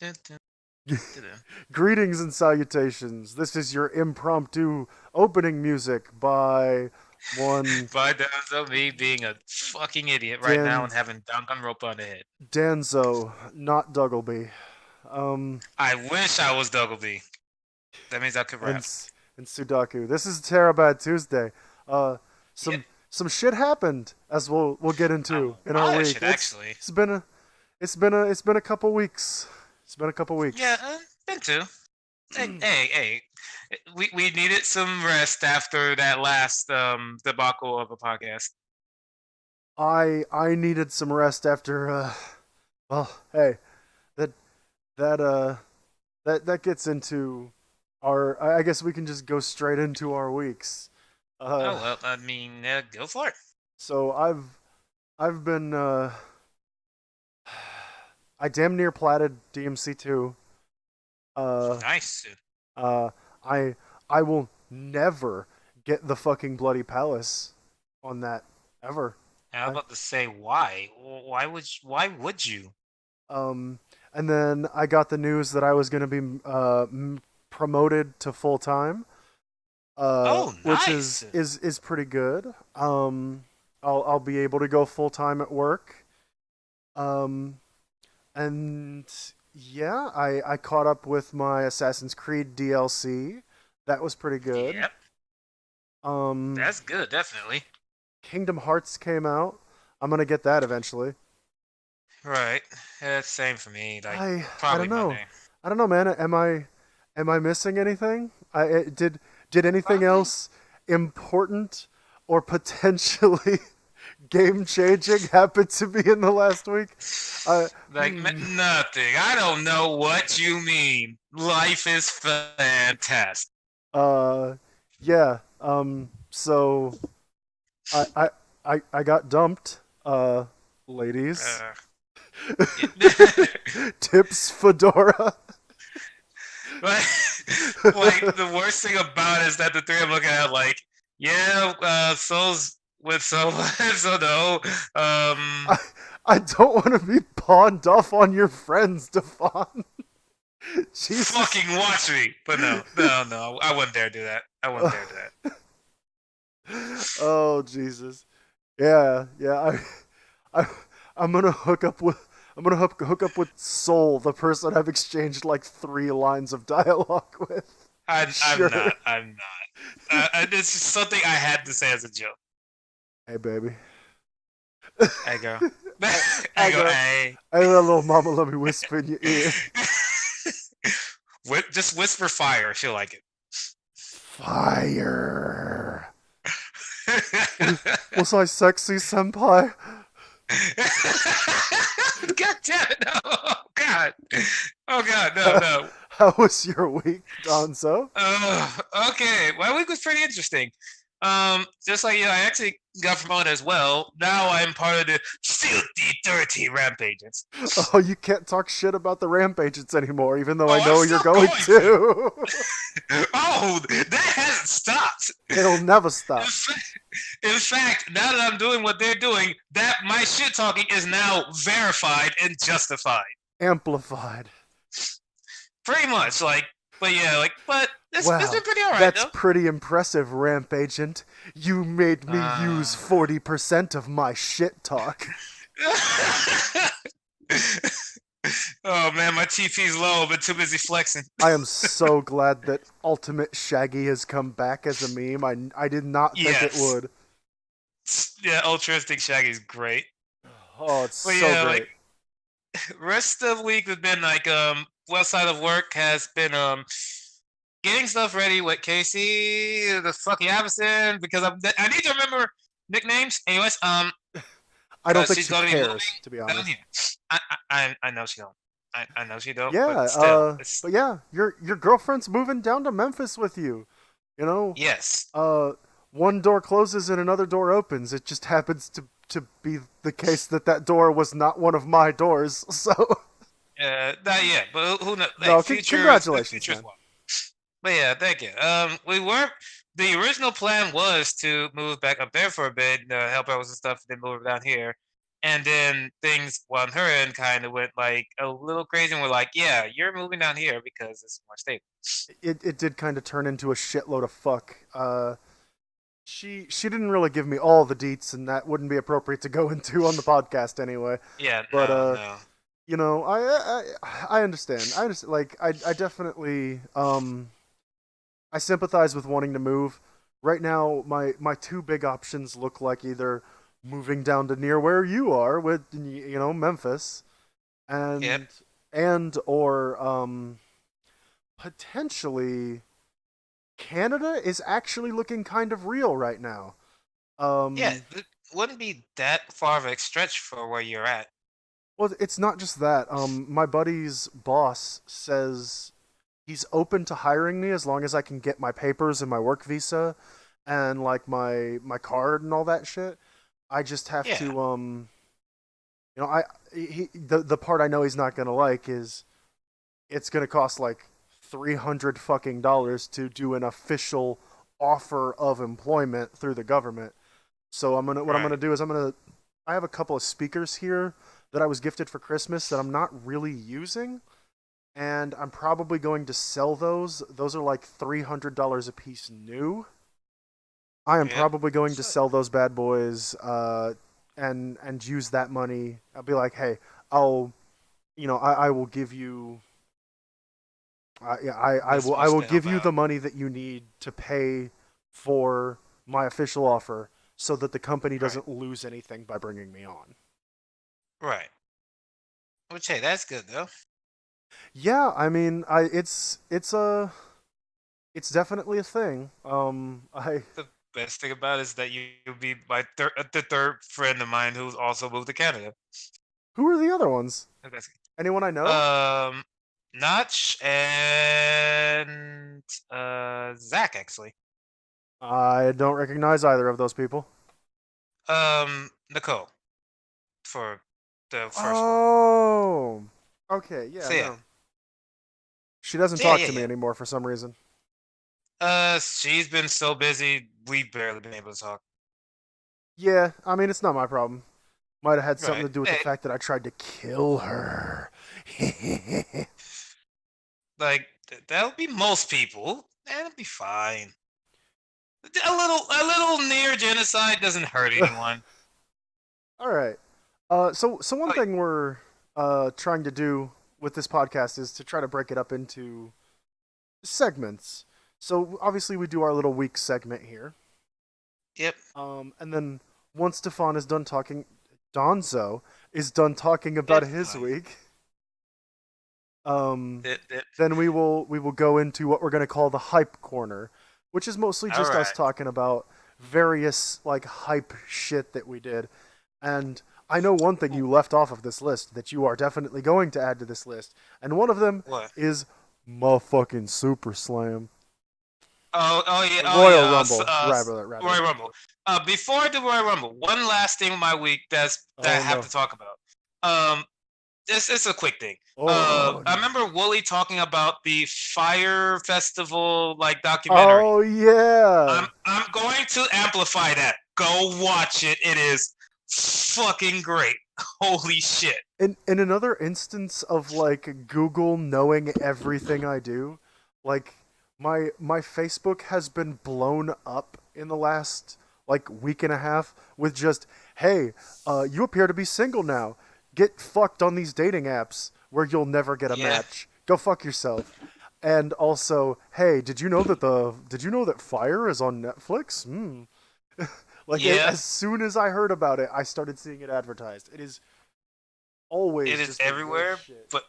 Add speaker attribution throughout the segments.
Speaker 1: Dun, dun, dun, dun.
Speaker 2: Greetings and salutations. This is your impromptu opening music by one
Speaker 1: By Danzo, me being a fucking idiot right now
Speaker 2: Dan
Speaker 1: and having Danganronpa on the head.
Speaker 2: Danzo, not Duggleby.
Speaker 1: I wish I was Duggleby. That means I could
Speaker 2: and
Speaker 1: rap.
Speaker 2: and Sudaku. This is Terabad Tuesday. Uh,
Speaker 1: Yep.
Speaker 2: some shit happened as we'll get
Speaker 1: A
Speaker 2: into in our
Speaker 1: lot of
Speaker 2: week.
Speaker 1: shit, actually.
Speaker 2: It's been a couple weeks. It's been a couple
Speaker 1: Yeah,
Speaker 2: weeks.
Speaker 1: been too. Hey. We needed some rest after that last debacle of a podcast.
Speaker 2: I needed some rest after well, hey, that that that gets into our. I guess we can just go straight into our weeks.
Speaker 1: Oh
Speaker 2: Uh,
Speaker 1: well, I mean, go for it.
Speaker 2: so I've been I damn near platted DMC2. Uh,
Speaker 1: Nice.
Speaker 2: uh, I I will never get the fucking Bloody Palace on that ever.
Speaker 1: I'm
Speaker 2: I
Speaker 1: about to say why. Why would you?
Speaker 2: um and then I got the news that I was gonna be promoted to full time,
Speaker 1: Oh,
Speaker 2: which
Speaker 1: nice.
Speaker 2: is pretty good. I'll be able to go full time at work. Um, and yeah, I caught up with my Assassin's Creed DLC. That was pretty good.
Speaker 1: Yep,
Speaker 2: Um,
Speaker 1: that's good, definitely.
Speaker 2: Kingdom Hearts came out. I'm gonna get that eventually.
Speaker 1: Right. Yeah, same for me. Like
Speaker 2: I
Speaker 1: probably
Speaker 2: don't know.
Speaker 1: Monday.
Speaker 2: I don't know, man. Am I missing anything? Did anything
Speaker 1: Probably.
Speaker 2: else important or potentially game changing happen to me in the last week? Uh,
Speaker 1: Like
Speaker 2: hmm.
Speaker 1: nothing. I don't know what you mean. Life is fantastic.
Speaker 2: Uh, yeah. So I I I got dumped. Ladies.
Speaker 1: Uh,
Speaker 2: Tips Fedora.
Speaker 1: like, like the worst thing about it is that the three I'm looking at, like, yeah, Soul's with so so no.
Speaker 2: I I don't want to be pawned off on your friends, Devon. Jesus.
Speaker 1: Fucking watch me. But no, I wouldn't dare do that. I wouldn't dare do that.
Speaker 2: Oh Jesus. Yeah. I I'm gonna hook up with hook up with Soul, the person I've exchanged like 3 lines of dialogue with.
Speaker 1: I'm
Speaker 2: Sure.
Speaker 1: not. I'm not. It's just something I had to say as a joke.
Speaker 2: Hey baby.
Speaker 1: I go.
Speaker 2: I
Speaker 1: I
Speaker 2: I
Speaker 1: go.
Speaker 2: got
Speaker 1: Hey.
Speaker 2: I got a little mama let me whisper in your ear.
Speaker 1: Just whisper fire. She'll like it.
Speaker 2: Fire. Was I sexy, senpai?
Speaker 1: God damn it! No. Oh God. Oh God. No.
Speaker 2: How,
Speaker 1: No.
Speaker 2: how was your week, Donzo?
Speaker 1: Okay. My week was pretty interesting. Just like I actually got promoted as well. Now I'm part of the filthy, dirty rampagers.
Speaker 2: Oh, you can't talk shit about the rampagents anymore, even though I
Speaker 1: Oh, I'm
Speaker 2: know you're
Speaker 1: still
Speaker 2: going
Speaker 1: going to.
Speaker 2: to.
Speaker 1: Oh, that hasn't stopped.
Speaker 2: It'll never
Speaker 1: In
Speaker 2: stop.
Speaker 1: fact, in fact, now that I'm doing what they're doing, that my shit talking is now verified and justified.
Speaker 2: Amplified.
Speaker 1: Pretty much, like, but yeah, like, but it's been
Speaker 2: Wow,
Speaker 1: pretty alright
Speaker 2: that's
Speaker 1: though.
Speaker 2: pretty impressive, Ramp Agent. You made me use
Speaker 1: Uh...
Speaker 2: 40% of my shit talk.
Speaker 1: Oh man, my TP's low. I've been too busy flexing.
Speaker 2: I am so glad that Ultimate Shaggy has come back as a meme. I did not think it
Speaker 1: Yes,
Speaker 2: would.
Speaker 1: yeah, Ultrastic Shaggy's great.
Speaker 2: Oh, it's
Speaker 1: But
Speaker 2: so
Speaker 1: yeah, like
Speaker 2: great.
Speaker 1: rest of the week has been like west side of work has been getting stuff ready with Casey, the fucking Avison, because I need to remember nicknames. Anyways,
Speaker 2: I don't
Speaker 1: because
Speaker 2: think
Speaker 1: she's
Speaker 2: she
Speaker 1: gonna be moving
Speaker 2: cares, to be
Speaker 1: down
Speaker 2: honest.
Speaker 1: here. I know she don't. I know she don't,
Speaker 2: Yeah,
Speaker 1: but still, it's
Speaker 2: but yeah, your girlfriend's moving down to Memphis with you. You know,
Speaker 1: yes.
Speaker 2: uh, one door closes and another door opens. It just happens to be the case that that door was not one of my doors. So
Speaker 1: Not yet, but who knows? Like
Speaker 2: no,
Speaker 1: futures, the
Speaker 2: congratulations,
Speaker 1: futures
Speaker 2: man.
Speaker 1: one. But yeah, thank you. We were the original plan was to move back up there for a bit, help out with some stuff, and then move down here. And then things on her end kind of went like a little crazy, and we're like, "Yeah, you're moving down here because it's more stable."
Speaker 2: It did kind of turn into a shitload of fuck. She didn't really give me all the deets, and that wouldn't be appropriate to go into on the podcast anyway.
Speaker 1: Yeah,
Speaker 2: But
Speaker 1: no, no.
Speaker 2: you know, I understand. I understand. Like I definitely I sympathize with wanting to move. Right now, my two big options look like either moving down to near where you are with Memphis,
Speaker 1: Yep.
Speaker 2: and or potentially Canada is actually looking kind of real right now.
Speaker 1: Yeah,
Speaker 2: Um,
Speaker 1: it wouldn't be that far of a stretch for where you're at.
Speaker 2: well, it's not just that. My buddy's boss says he's open to hiring me as long as I can get my papers and my work visa and like my card and all that shit. I just have
Speaker 1: Yeah,
Speaker 2: to I the part I know he's not gonna like is it's gonna cost like $300 fucking dollars to do an official offer of employment through the government. So I'm
Speaker 1: right.
Speaker 2: gonna do is I have a couple of speakers here that I was gifted for Christmas that I'm not really using, and I'm probably going to sell those. Those are like $300 a piece new. I am
Speaker 1: Yep.
Speaker 2: probably going to
Speaker 1: So,
Speaker 2: sell those bad boys, and use that money. I'll be like, hey, I'll I will give you yeah,
Speaker 1: this
Speaker 2: I
Speaker 1: much
Speaker 2: will
Speaker 1: to
Speaker 2: give
Speaker 1: help
Speaker 2: you the
Speaker 1: out.
Speaker 2: money that you need to pay for my official offer so that the company
Speaker 1: Right,
Speaker 2: doesn't lose anything by bringing me on.
Speaker 1: right. Which hey, that's good though.
Speaker 2: Yeah, I mean, it's definitely a thing. I
Speaker 1: The best thing about it is that you'll be the third friend of mine who's also moved to Canada.
Speaker 2: Who are the other ones?
Speaker 1: That's
Speaker 2: Anyone I know?
Speaker 1: um, Notch and Zach actually.
Speaker 2: I don't recognize either of those people.
Speaker 1: Nicole for the first one.
Speaker 2: Oh, okay, yeah,
Speaker 1: So yeah,
Speaker 2: no. She doesn't
Speaker 1: so yeah,
Speaker 2: talk
Speaker 1: yeah,
Speaker 2: to me
Speaker 1: yeah.
Speaker 2: anymore for some reason.
Speaker 1: She's been so busy, we've barely been able to talk.
Speaker 2: Yeah, I mean, it's not my problem. Might have had something
Speaker 1: Right.
Speaker 2: to do with the
Speaker 1: Hey,
Speaker 2: fact that I tried to kill her.
Speaker 1: like that'll be most people. That'll be fine. A little near genocide doesn't hurt anyone.
Speaker 2: All right. So one
Speaker 1: Oh,
Speaker 2: thing we're trying to do with this podcast is to try to break it up into segments. So obviously we do our little week segment here.
Speaker 1: yep.
Speaker 2: And then once Stefan is done talking, Donzo is done talking about
Speaker 1: It's
Speaker 2: his
Speaker 1: fine.
Speaker 2: week. Um,
Speaker 1: It, it,
Speaker 2: then we will go into what we're gonna call the hype corner, which is mostly
Speaker 1: all
Speaker 2: just us
Speaker 1: right.
Speaker 2: talking about various like hype shit that we did. And I know one thing you left off of this list that you are definitely going to add to this list, and one of them
Speaker 1: What?
Speaker 2: is motherfucking Super Slam,
Speaker 1: Oh yeah,
Speaker 2: or
Speaker 1: oh
Speaker 2: Royal
Speaker 1: yeah.
Speaker 2: Rumble, rather
Speaker 1: Royal
Speaker 2: rather.
Speaker 1: Rumble. Before I do Royal Rumble, one last thing of my week that I
Speaker 2: Oh
Speaker 1: have
Speaker 2: no.
Speaker 1: to talk about. Um, it's a quick thing.
Speaker 2: Oh
Speaker 1: I
Speaker 2: no.
Speaker 1: remember Wooly talking about the Fire Festival like documentary.
Speaker 2: Oh yeah.
Speaker 1: I'm going to amplify that. Go watch it. It is fucking great. Holy shit.
Speaker 2: In another instance of like Google knowing everything I do, like my Facebook has been blown up in the last like week and a half with just, hey, you appear to be single now. Get fucked on these dating apps where you'll never get a
Speaker 1: Yeah.
Speaker 2: match. Go fuck yourself. And also, hey, did you know that Fire is on Netflix? Hmm. Like
Speaker 1: Yeah.
Speaker 2: as soon as I heard about it, I started seeing it advertised. It is
Speaker 1: It
Speaker 2: always
Speaker 1: is
Speaker 2: just the worst
Speaker 1: everywhere,
Speaker 2: shit.
Speaker 1: but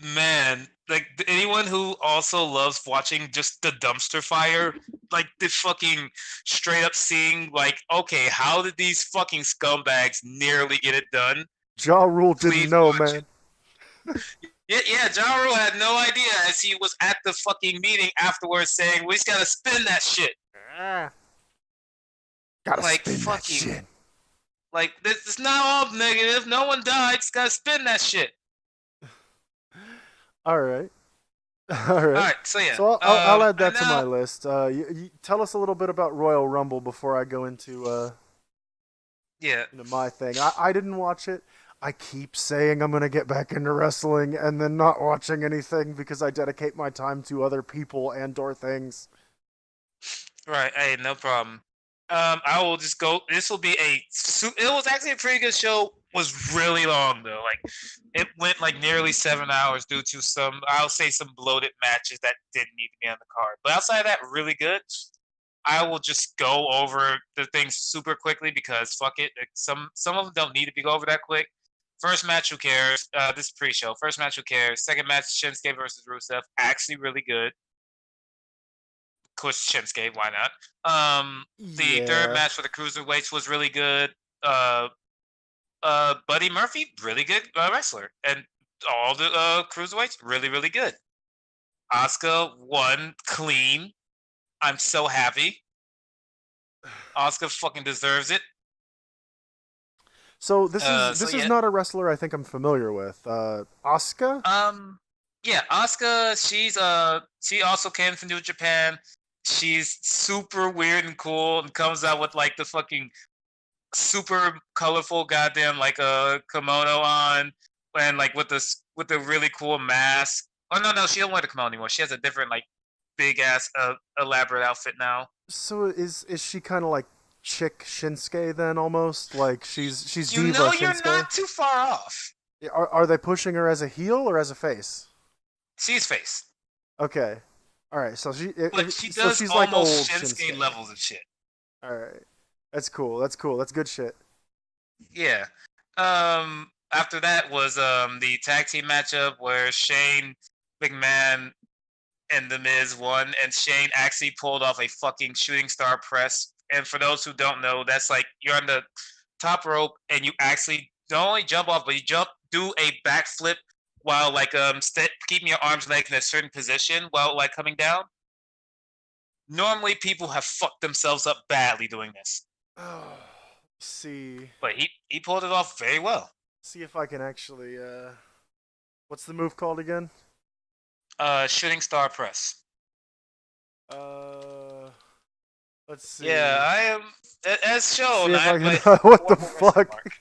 Speaker 1: man, like anyone who also loves watching just the dumpster fire, like the fucking straight up seeing, like, okay, how did these fucking scumbags nearly get it done?
Speaker 2: Ja Rule didn't
Speaker 1: Please
Speaker 2: know,
Speaker 1: watch
Speaker 2: man.
Speaker 1: it. Yeah, yeah, Ja Rule had no idea as he was at the fucking meeting afterwards saying, we just gotta spin that shit.
Speaker 2: Ah, gotta
Speaker 1: Like,
Speaker 2: spin that
Speaker 1: fucking,
Speaker 2: shit.
Speaker 1: like, this is not all negative. No one died, just gotta spin that shit.
Speaker 2: All right, all right.
Speaker 1: Alright, so yeah.
Speaker 2: So I'll add
Speaker 1: I
Speaker 2: that to
Speaker 1: know.
Speaker 2: my list. You tell us a little bit about Royal Rumble before I go into.
Speaker 1: Yeah.
Speaker 2: my thing. I didn't watch it. I keep saying I'm gonna get back into wrestling and then not watching anything because I dedicate my time to other people and or things.
Speaker 1: Right. Hey, no problem. I will just go. This will be It was actually a pretty good show. Was really long though. Like, it went like nearly 7 hours due to some, I'll say, some bloated matches that didn't need to be on the card. But outside of that, really good. I will just go over the things super quickly because fuck it. Like, some of them don't need to be go over that quick. First match, who cares? This is pre-show. First match, who cares? Second match, Shinsuke versus Rusev. Actually, really good. Of course, Shinsuke. Why not? The third
Speaker 2: Yeah.
Speaker 1: match for the cruiserweights was really good. Uh, Buddy Murphy, really good wrestler, and all the cruiserweights, really, really good. Asuka won clean. I'm so happy. Asuka fucking deserves it.
Speaker 2: So
Speaker 1: So
Speaker 2: this is
Speaker 1: yeah.
Speaker 2: not a wrestler I think I'm familiar with. Asuka?
Speaker 1: Yeah, Asuka, she also came from New Japan. She's super weird and cool and comes out with like the fucking super colorful goddamn like a kimono on and like with the really cool mask. Oh no, she don't wear the kimono anymore. She has a different like big ass elaborate outfit now.
Speaker 2: So is she kind of like chick Shinsuke then almost? Like she's
Speaker 1: You
Speaker 2: diva
Speaker 1: know you're
Speaker 2: Shinsuke?
Speaker 1: not too far off.
Speaker 2: Are they pushing her as a heel or as a face?
Speaker 1: She's face.
Speaker 2: Okay. All right. So
Speaker 1: But she
Speaker 2: so
Speaker 1: does
Speaker 2: she's like
Speaker 1: almost
Speaker 2: old
Speaker 1: Shinsuke
Speaker 2: Shinsuke.
Speaker 1: levels of shit.
Speaker 2: All right. That's cool. That's cool. That's good shit.
Speaker 1: Yeah. After that was the tag team matchup where Shane McMahon and The Miz won, and Shane actually pulled off a fucking shooting star press. And for those who don't know, that's like you're on the top rope and you actually don't only jump off, but you do a backflip while like keeping your arms and legs in a certain position while like coming down. Normally, people have fucked themselves up badly doing this,
Speaker 2: Oh, see
Speaker 1: but he pulled it off very well.
Speaker 2: see if I can actually what's the move called again?
Speaker 1: Shooting star press.
Speaker 2: Uh let's
Speaker 1: Yeah,
Speaker 2: see.
Speaker 1: I am as
Speaker 2: See
Speaker 1: shown.
Speaker 2: if
Speaker 1: I
Speaker 2: I
Speaker 1: have
Speaker 2: can
Speaker 1: a
Speaker 2: what the
Speaker 1: horrible wrestling
Speaker 2: fuck?
Speaker 1: mark.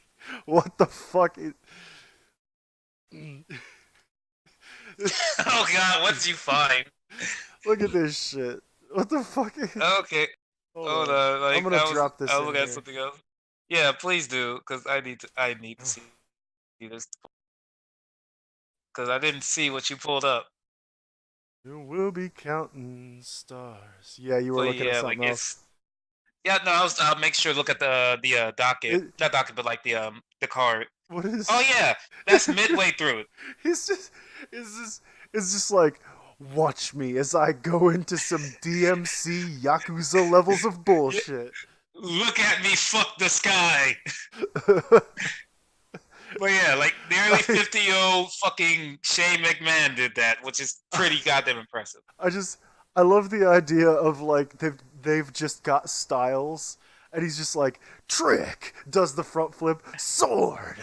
Speaker 2: What the fuck is
Speaker 1: Oh God, what did you find?
Speaker 2: Look at this shit. What the fuck?
Speaker 1: Okay,
Speaker 2: Hold
Speaker 1: hold
Speaker 2: on.
Speaker 1: on.
Speaker 2: I'm
Speaker 1: Like
Speaker 2: gonna drop this
Speaker 1: I was
Speaker 2: in
Speaker 1: looking at
Speaker 2: here.
Speaker 1: something else. Yeah, please do, because I need to see this because I didn't see what you pulled up.
Speaker 2: You will be counting stars. Yeah, you were
Speaker 1: But
Speaker 2: looking at
Speaker 1: yeah, like
Speaker 2: something else.
Speaker 1: yeah. No, I'll make sure to look at the docket,
Speaker 2: It,
Speaker 1: not docket, but like the card.
Speaker 2: what
Speaker 1: Oh
Speaker 2: is?
Speaker 1: yeah, that's midway through.
Speaker 2: He's just. Is this? It's just like. Watch me as I go into some DMC Yakuza levels of bullshit.
Speaker 1: Look at me, fuck the sky. But yeah, like nearly
Speaker 2: I,
Speaker 1: 50-year-old fucking Shane McMahon did that, which is pretty goddamn impressive.
Speaker 2: I just I love the idea of like they've just got styles and he's just like trick does the front flip sword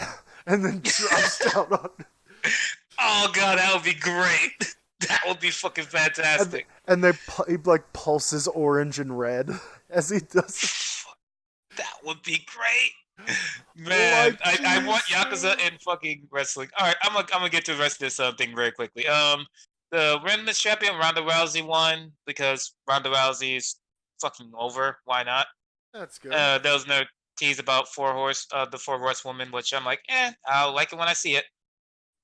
Speaker 2: and then drops down on
Speaker 1: Oh god, that would be great. That would be fucking fantastic.
Speaker 2: and he like pulses orange and red as he does it.
Speaker 1: That would be great. Man,
Speaker 2: Like
Speaker 1: I want Yakuza
Speaker 2: Jesus.
Speaker 1: in fucking wrestling. All right, I'm gonna get to the rest of this thing very quickly. The women's champion Ronda Rousey won because Ronda Rousey is fucking over. Why not?
Speaker 2: That's good.
Speaker 1: There was no tease about the four horsewoman, which I'm like, I'll like it when I see it.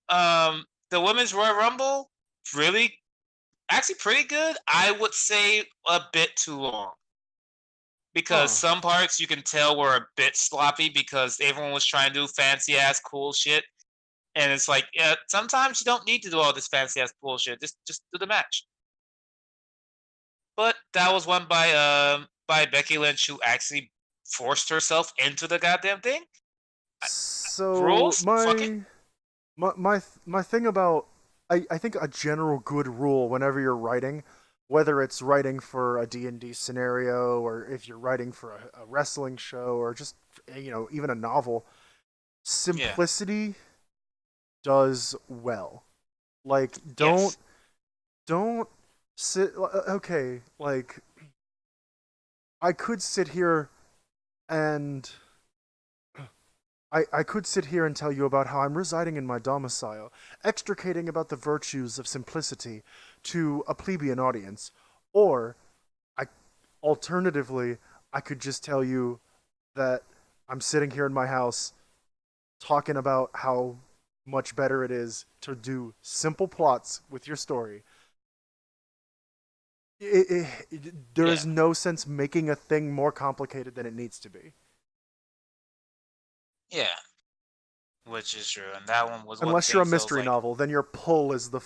Speaker 1: The women's Royal Rumble, really, actually pretty good. I would say a bit too long because
Speaker 2: Huh.
Speaker 1: some parts you can tell were a bit sloppy because everyone was trying to do fancy ass cool shit, and it's like, yeah, sometimes you don't need to do all this fancy ass bullshit. Just do the match. But that was won by Becky Lynch, who actually forced herself into the goddamn thing.
Speaker 2: So
Speaker 1: Rules, fuck it.
Speaker 2: my thing about I think a general good rule whenever you're writing, whether it's writing for a D&D scenario or if you're writing for a wrestling show or just even a novel,
Speaker 1: Yeah.
Speaker 2: simplicity does well. Like
Speaker 1: Yes.
Speaker 2: don't sit okay, like I could sit here and I could sit here and tell you about how I'm residing in my domicile, extricating about the virtues of simplicity to a plebeian audience, or I alternatively I could just tell you that I'm sitting here in my house talking about how much better it is to do simple plots with your story. There
Speaker 1: Yeah,
Speaker 2: is no sense making a thing more complicated than it needs to be.
Speaker 1: yeah, which is true, and that one was one
Speaker 2: Unless you're a
Speaker 1: thing. So it was
Speaker 2: mystery
Speaker 1: like,
Speaker 2: novel, then your pull is the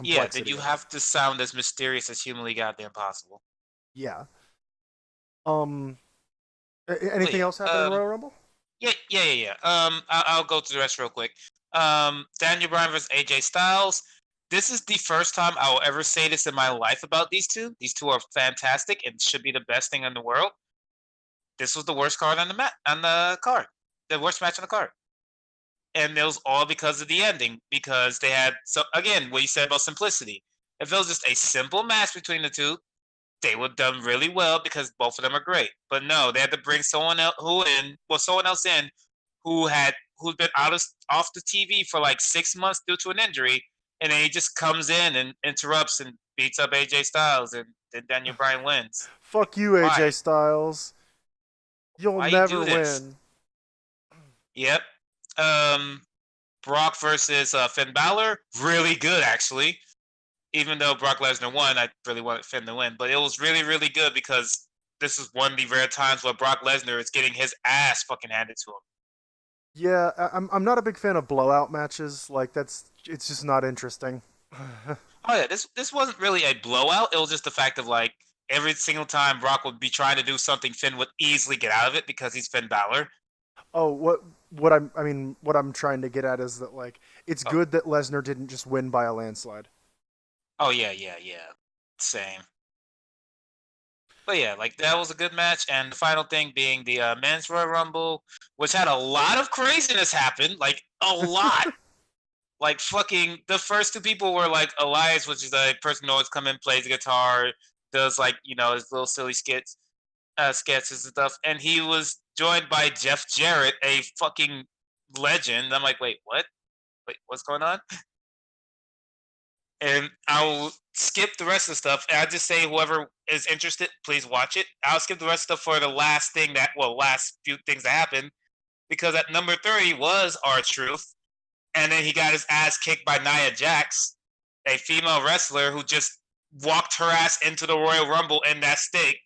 Speaker 1: yeah, then
Speaker 2: complexity
Speaker 1: you
Speaker 2: of it.
Speaker 1: have to sound as mysterious as humanly goddamn possible.
Speaker 2: Yeah. Um.
Speaker 1: But
Speaker 2: Anything
Speaker 1: yeah,
Speaker 2: else happen in Royal Rumble?
Speaker 1: yeah. I'll go through the rest real quick. Daniel Bryan versus AJ Styles. This is the first time I will ever say this in my life about these two. These two are fantastic and should be the best thing in the world. This was the worst card on the card, the worst match on the card, and it was all because of the ending. Because they had, so again, what you said about simplicity. If it was just a simple match between the two, they would have done really well because both of them are great. But no, they had to bring someone else in who's been off the TV for like 6 months due to an injury, and then he just comes in and interrupts and beats up AJ Styles, and then Daniel Bryan wins.
Speaker 2: Fuck you,
Speaker 1: Why?
Speaker 2: AJ Styles. You'll
Speaker 1: Why you
Speaker 2: never
Speaker 1: do this?
Speaker 2: win.
Speaker 1: Yep. Um, Brock versus Finn Balor, really good actually. Even though Brock Lesnar won, I really wanted Finn to win, but it was really, really good because this is one of the rare times where Brock Lesnar is getting his ass fucking handed to him.
Speaker 2: Yeah, I'm not a big fan of blowout matches. Like it's just not interesting.
Speaker 1: Oh yeah, this wasn't really a blowout. It was just the fact of like every single time Brock would be trying to do something, Finn would easily get out of it because he's Finn Balor.
Speaker 2: Oh, what I'm trying to get at is that like it's
Speaker 1: Oh,
Speaker 2: good that Lesnar didn't just win by a landslide.
Speaker 1: oh yeah. Same. But yeah, like that was a good match, and the final thing being the men's Royal Rumble, which had a lot of craziness happen, like a lot. Like fucking the first two people were like Elias, which is a person who always come in, plays the guitar, does like his little silly sketches and stuff, and he was joined by Jeff Jarrett, a fucking legend. I'm like, wait, what? Wait, what's going on? And I'll skip the rest of the stuff. And I just say whoever is interested, please watch it. I'll skip the rest of stuff for the last few things that happened because at number 30 was R-Truth, and then he got his ass kicked by Nia Jax, a female wrestler who just walked her ass into the Royal Rumble in that state.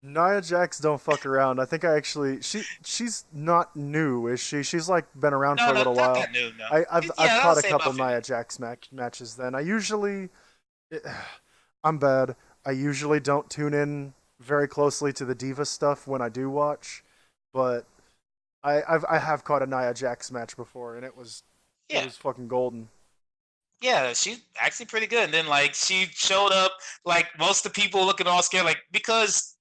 Speaker 2: Nia Jax don't fuck around. I think she's not new, is she? She's like been around for
Speaker 1: No,
Speaker 2: a
Speaker 1: no,
Speaker 2: little
Speaker 1: not
Speaker 2: while.
Speaker 1: that new. No,
Speaker 2: I've
Speaker 1: yeah, I
Speaker 2: caught
Speaker 1: would
Speaker 2: a
Speaker 1: say
Speaker 2: couple
Speaker 1: about 50.
Speaker 2: Nia Jax matches. Then I usually I'm bad. I usually don't tune in very closely to the diva stuff when I do watch, but I have caught a Nia Jax match before, and it
Speaker 1: Yeah,
Speaker 2: was fucking golden.
Speaker 1: yeah, she's actually pretty good. And then like she showed up, like most of the people looking all scared, like because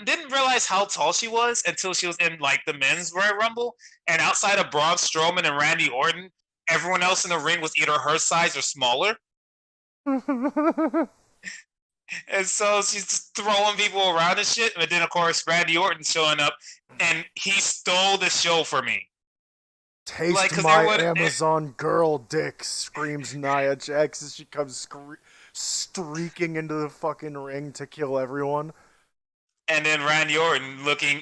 Speaker 1: didn't realize how tall she was until she was in like the men's Royal Rumble, and outside of Braun Strowman and Randy Orton, everyone else in the ring was either her size or smaller. And so she's just throwing people around and shit. And then of course Randy Orton showing up, and he stole the show for me. Like,
Speaker 2: Taste
Speaker 1: cause
Speaker 2: my
Speaker 1: everyone,
Speaker 2: Amazon girl dick, screams Nia Jax as she comes streaking into the fucking ring to kill everyone.
Speaker 1: and then Randy Orton looking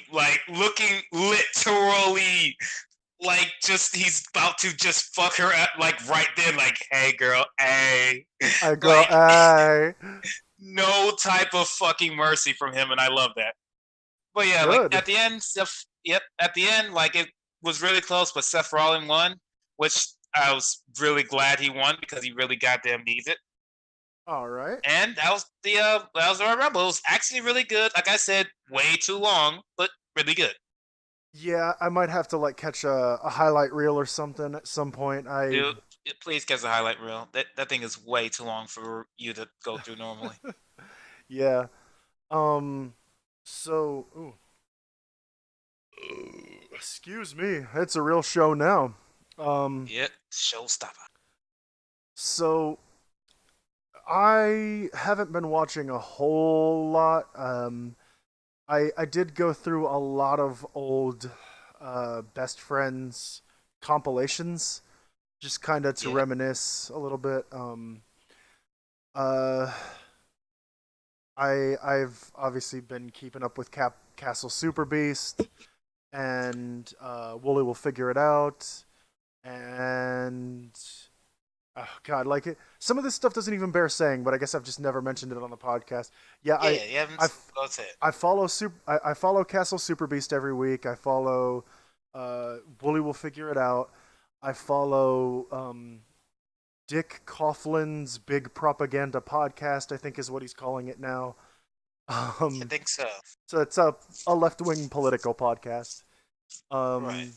Speaker 1: literally like just he's about to just fuck her up like right then, like, hey girl, hey.
Speaker 2: I go,
Speaker 1: Like
Speaker 2: hey,
Speaker 1: no type of fucking mercy from him, and I love that. But yeah, like
Speaker 2: good.
Speaker 1: at the end, at the end, like it was really close, but Seth Rollins won, which I was really glad he won because he really goddamn needs it.
Speaker 2: All right.
Speaker 1: And that was the Royal Rumble. It was actually really good. Like I said, way too long, but really good.
Speaker 2: Yeah, I might have to like catch a highlight reel or something at some point.
Speaker 1: Dude, please get the highlight reel. That thing is way too long for you to go through normally.
Speaker 2: Yeah. Um. So, excuse me. It's a real show now. Um.
Speaker 1: Yeah, showstopper.
Speaker 2: So I haven't been watching a whole lot. I did go through a lot of old best friends compilations, just kind of to
Speaker 1: Yeah.
Speaker 2: reminisce a little bit. Uh, I've obviously been keeping up with Castle Super Beast and Wooly Will Figure It Out, and oh god, like it. Some of this stuff doesn't even bear saying, but I guess I've just never mentioned it on the podcast. Yeah,
Speaker 1: Yeah, you
Speaker 2: I,
Speaker 1: haven't. That's it.
Speaker 2: I follow I follow Castle Super Beast every week. I follow Wooly Will Figure It Out. I follow Dick Coughlin's Big Propaganda Podcast, I think is what he's calling it now.
Speaker 1: I
Speaker 2: Um,
Speaker 1: think so.
Speaker 2: so it's a left wing political podcast.
Speaker 1: Right.
Speaker 2: Um,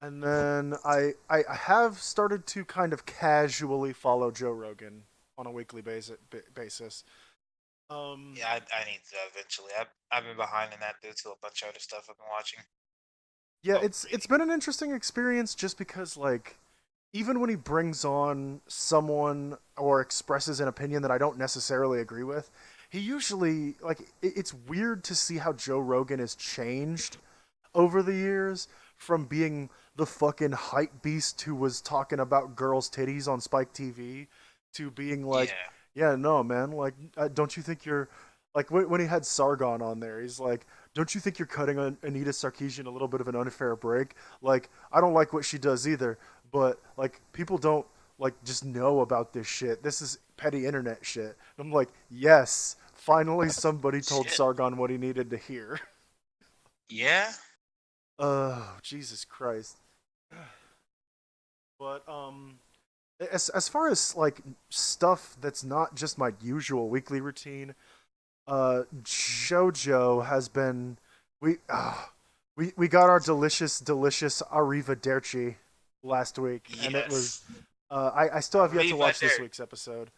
Speaker 2: and then I have started to kind of casually follow Joe Rogan on a weekly basis. Um,
Speaker 1: Yeah, I need to eventually. I've been behind in that due to a bunch of other stuff I've been watching.
Speaker 2: yeah,
Speaker 1: Oh,
Speaker 2: it's
Speaker 1: reading.
Speaker 2: been an interesting experience just because like even when he brings on someone or expresses an opinion that I don't necessarily agree with, he usually like it's weird to see how Joe Rogan has changed over the years from being the fucking hype beast who was talking about girls' titties on Spike TV to being like,
Speaker 1: Yeah.
Speaker 2: yeah, no, man, like, don't you think you're like when he had Sargon on there, he's like, don't you think you're cutting on Anita Sarkeesian a little bit of an unfair break? Like, I don't like what she does either, but like people don't like just know about this shit. This is petty internet shit. And I'm like, yes, finally somebody told
Speaker 1: Shit.
Speaker 2: Sargon what he needed to hear.
Speaker 1: Yeah.
Speaker 2: Oh, Jesus Christ. But as far as like stuff that's not just my usual weekly routine, JoJo has been we got our delicious arrivederci last week, and it was
Speaker 1: Yes.
Speaker 2: I still have yet to
Speaker 1: Leave right
Speaker 2: watch this
Speaker 1: there.
Speaker 2: week's episode.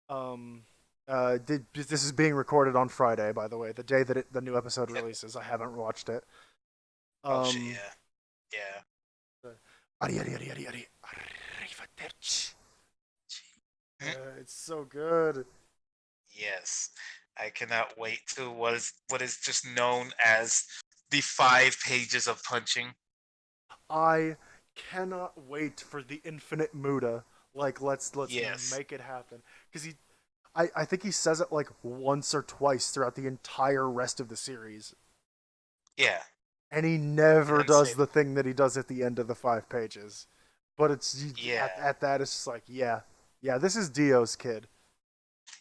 Speaker 2: Um, this is being recorded on Friday, by the way, the day that the new episode
Speaker 1: Yep.
Speaker 2: releases. I haven't watched it.
Speaker 1: Oh shit.
Speaker 2: Um,
Speaker 1: Yeah. Yeah.
Speaker 2: arrivederci.
Speaker 1: Hmm?
Speaker 2: It's so good.
Speaker 1: Yes. I cannot wait to what is just known as the 5 pages of punching.
Speaker 2: I cannot wait for the infinite Muda. Like let's
Speaker 1: Yes.
Speaker 2: make it happen because I think he says it like once or twice throughout the entire rest of the series,
Speaker 1: Yeah.
Speaker 2: and he
Speaker 1: And
Speaker 2: never
Speaker 1: then
Speaker 2: does
Speaker 1: say,
Speaker 2: the thing that he does at the end of the 5 pages. But it's
Speaker 1: yeah.
Speaker 2: at that it's just like yeah, this is Dio's kid.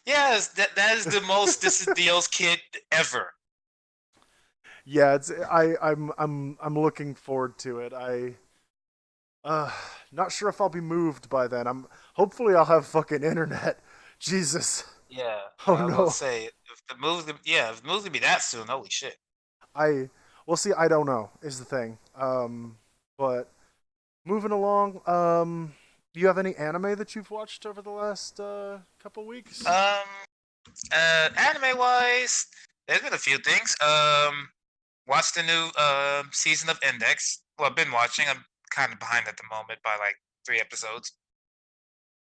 Speaker 1: Yes, that is the most this is Dio's kid ever.
Speaker 2: Yeah, it's I'm looking forward to it. Uh not sure if I'll be moved by then. I'm hopefully I'll have fucking internet. Jesus.
Speaker 1: Yeah.
Speaker 2: Oh
Speaker 1: I will
Speaker 2: no.
Speaker 1: say if the movie's gonna be that soon, holy shit.
Speaker 2: I well see I don't know is the thing. But moving along, do you have any anime that you've watched over the last couple weeks?
Speaker 1: Anime wise, there's been a few things. Watched the new season of Index. Well, I've been watching. I'm kind of behind at the moment by like 3 episodes.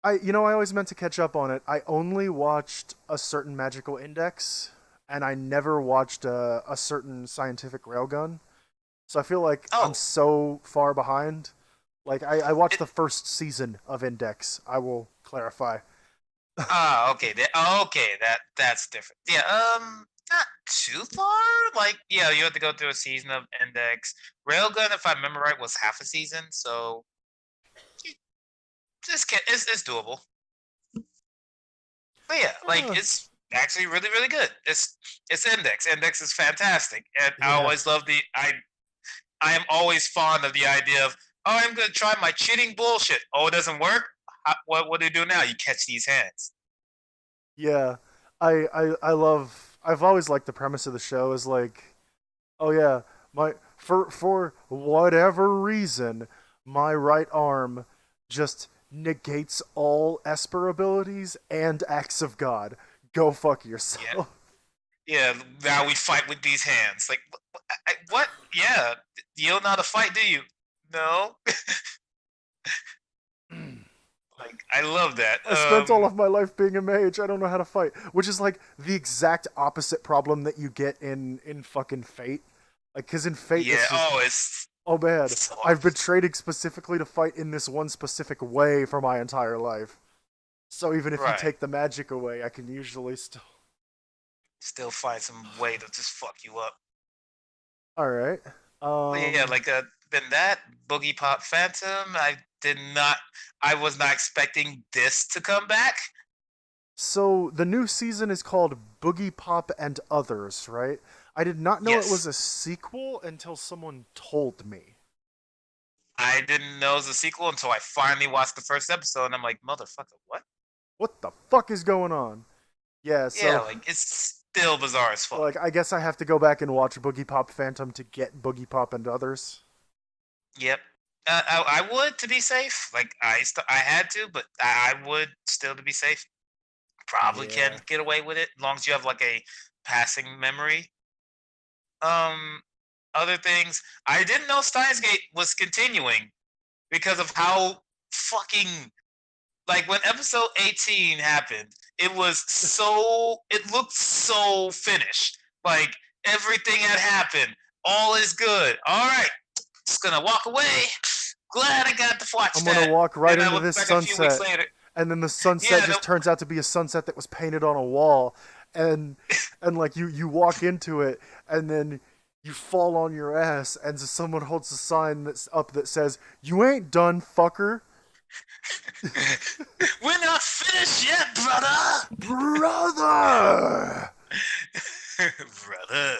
Speaker 2: I always meant to catch up on it. I only watched a certain magical index and I never watched a certain scientific railgun. So I feel like I'm
Speaker 1: Oh,
Speaker 2: so far behind. Like I watched
Speaker 1: it,
Speaker 2: the first season of Index. I will clarify.
Speaker 1: okay. Okay, that's different. Yeah, not too far. Like, yeah, you have to go through a season of Index. Railgun, if I remember right, was half a season, so it's doable. But yeah, like
Speaker 2: Uh,
Speaker 1: it's actually really really good. It's Index. Index is fantastic, and I
Speaker 2: yeah.
Speaker 1: always love I am always fond of the idea of, oh, I'm gonna try my cheating bullshit. Oh, it doesn't work. What do you do now? You catch these hands.
Speaker 2: Yeah. I love I've always liked the premise of the show is like, oh yeah, my for whatever reason, my right arm just negates all Esper abilities and acts of God. Go fuck
Speaker 1: Yeah,
Speaker 2: yourself.
Speaker 1: yeah. Now we fight with these hands. Like what? Yeah, you don't know how to fight, do you? No. Like I love that.
Speaker 2: I spent all of my life being a mage. I don't know how to fight, which is like the exact opposite problem that you get in fucking Fate. Like, cause in Fate,
Speaker 1: Yeah.
Speaker 2: it's just,
Speaker 1: Oh, it's
Speaker 2: oh man,
Speaker 1: so
Speaker 2: I've been training specifically to fight in this one specific way for my entire life. So even if you
Speaker 1: right.
Speaker 2: take the magic away, I can usually still.
Speaker 1: Still find some way to just fuck you up.
Speaker 2: All right.
Speaker 1: But yeah,
Speaker 2: Um.
Speaker 1: like than that, Boogie Pop Phantom. I did not. I was not expecting this to come back.
Speaker 2: So the new season is called Boogie Pop and Others, right? I did not know it was
Speaker 1: Yes,
Speaker 2: a sequel until someone told me.
Speaker 1: I didn't know it was a sequel until I finally watched the first episode, and I'm like, motherfucker, what?
Speaker 2: What the fuck is going on? Yeah,
Speaker 1: Yeah,
Speaker 2: so
Speaker 1: like it's still bizarre as fuck.
Speaker 2: like I guess I have to go back and watch Boogie Pop Phantom to get Boogie Pop and Others.
Speaker 1: Yep. I would to be safe. Like I had to, but I would still to be safe. Probably can
Speaker 2: Yeah.
Speaker 1: get away with it as long as you have like a passing memory. Um, Other things I didn't know Steins Gate was continuing because of how fucking like when episode 18 happened, it looked so finished. Like everything had happened. All is good. All right, just gonna walk away. Glad I got to watch
Speaker 2: I'm gonna
Speaker 1: that.
Speaker 2: walk right
Speaker 1: Then I
Speaker 2: into
Speaker 1: look
Speaker 2: this
Speaker 1: back a few weeks
Speaker 2: sunset,
Speaker 1: later.
Speaker 2: and then the sunset
Speaker 1: Yeah,
Speaker 2: just turns out to be a sunset that was painted on a wall, and like you walk into it, and then you fall on your ass, and someone holds a sign that's up that says, "You ain't done, fucker."
Speaker 1: we're not finished yet, brother.
Speaker 2: Brother!
Speaker 1: Brother.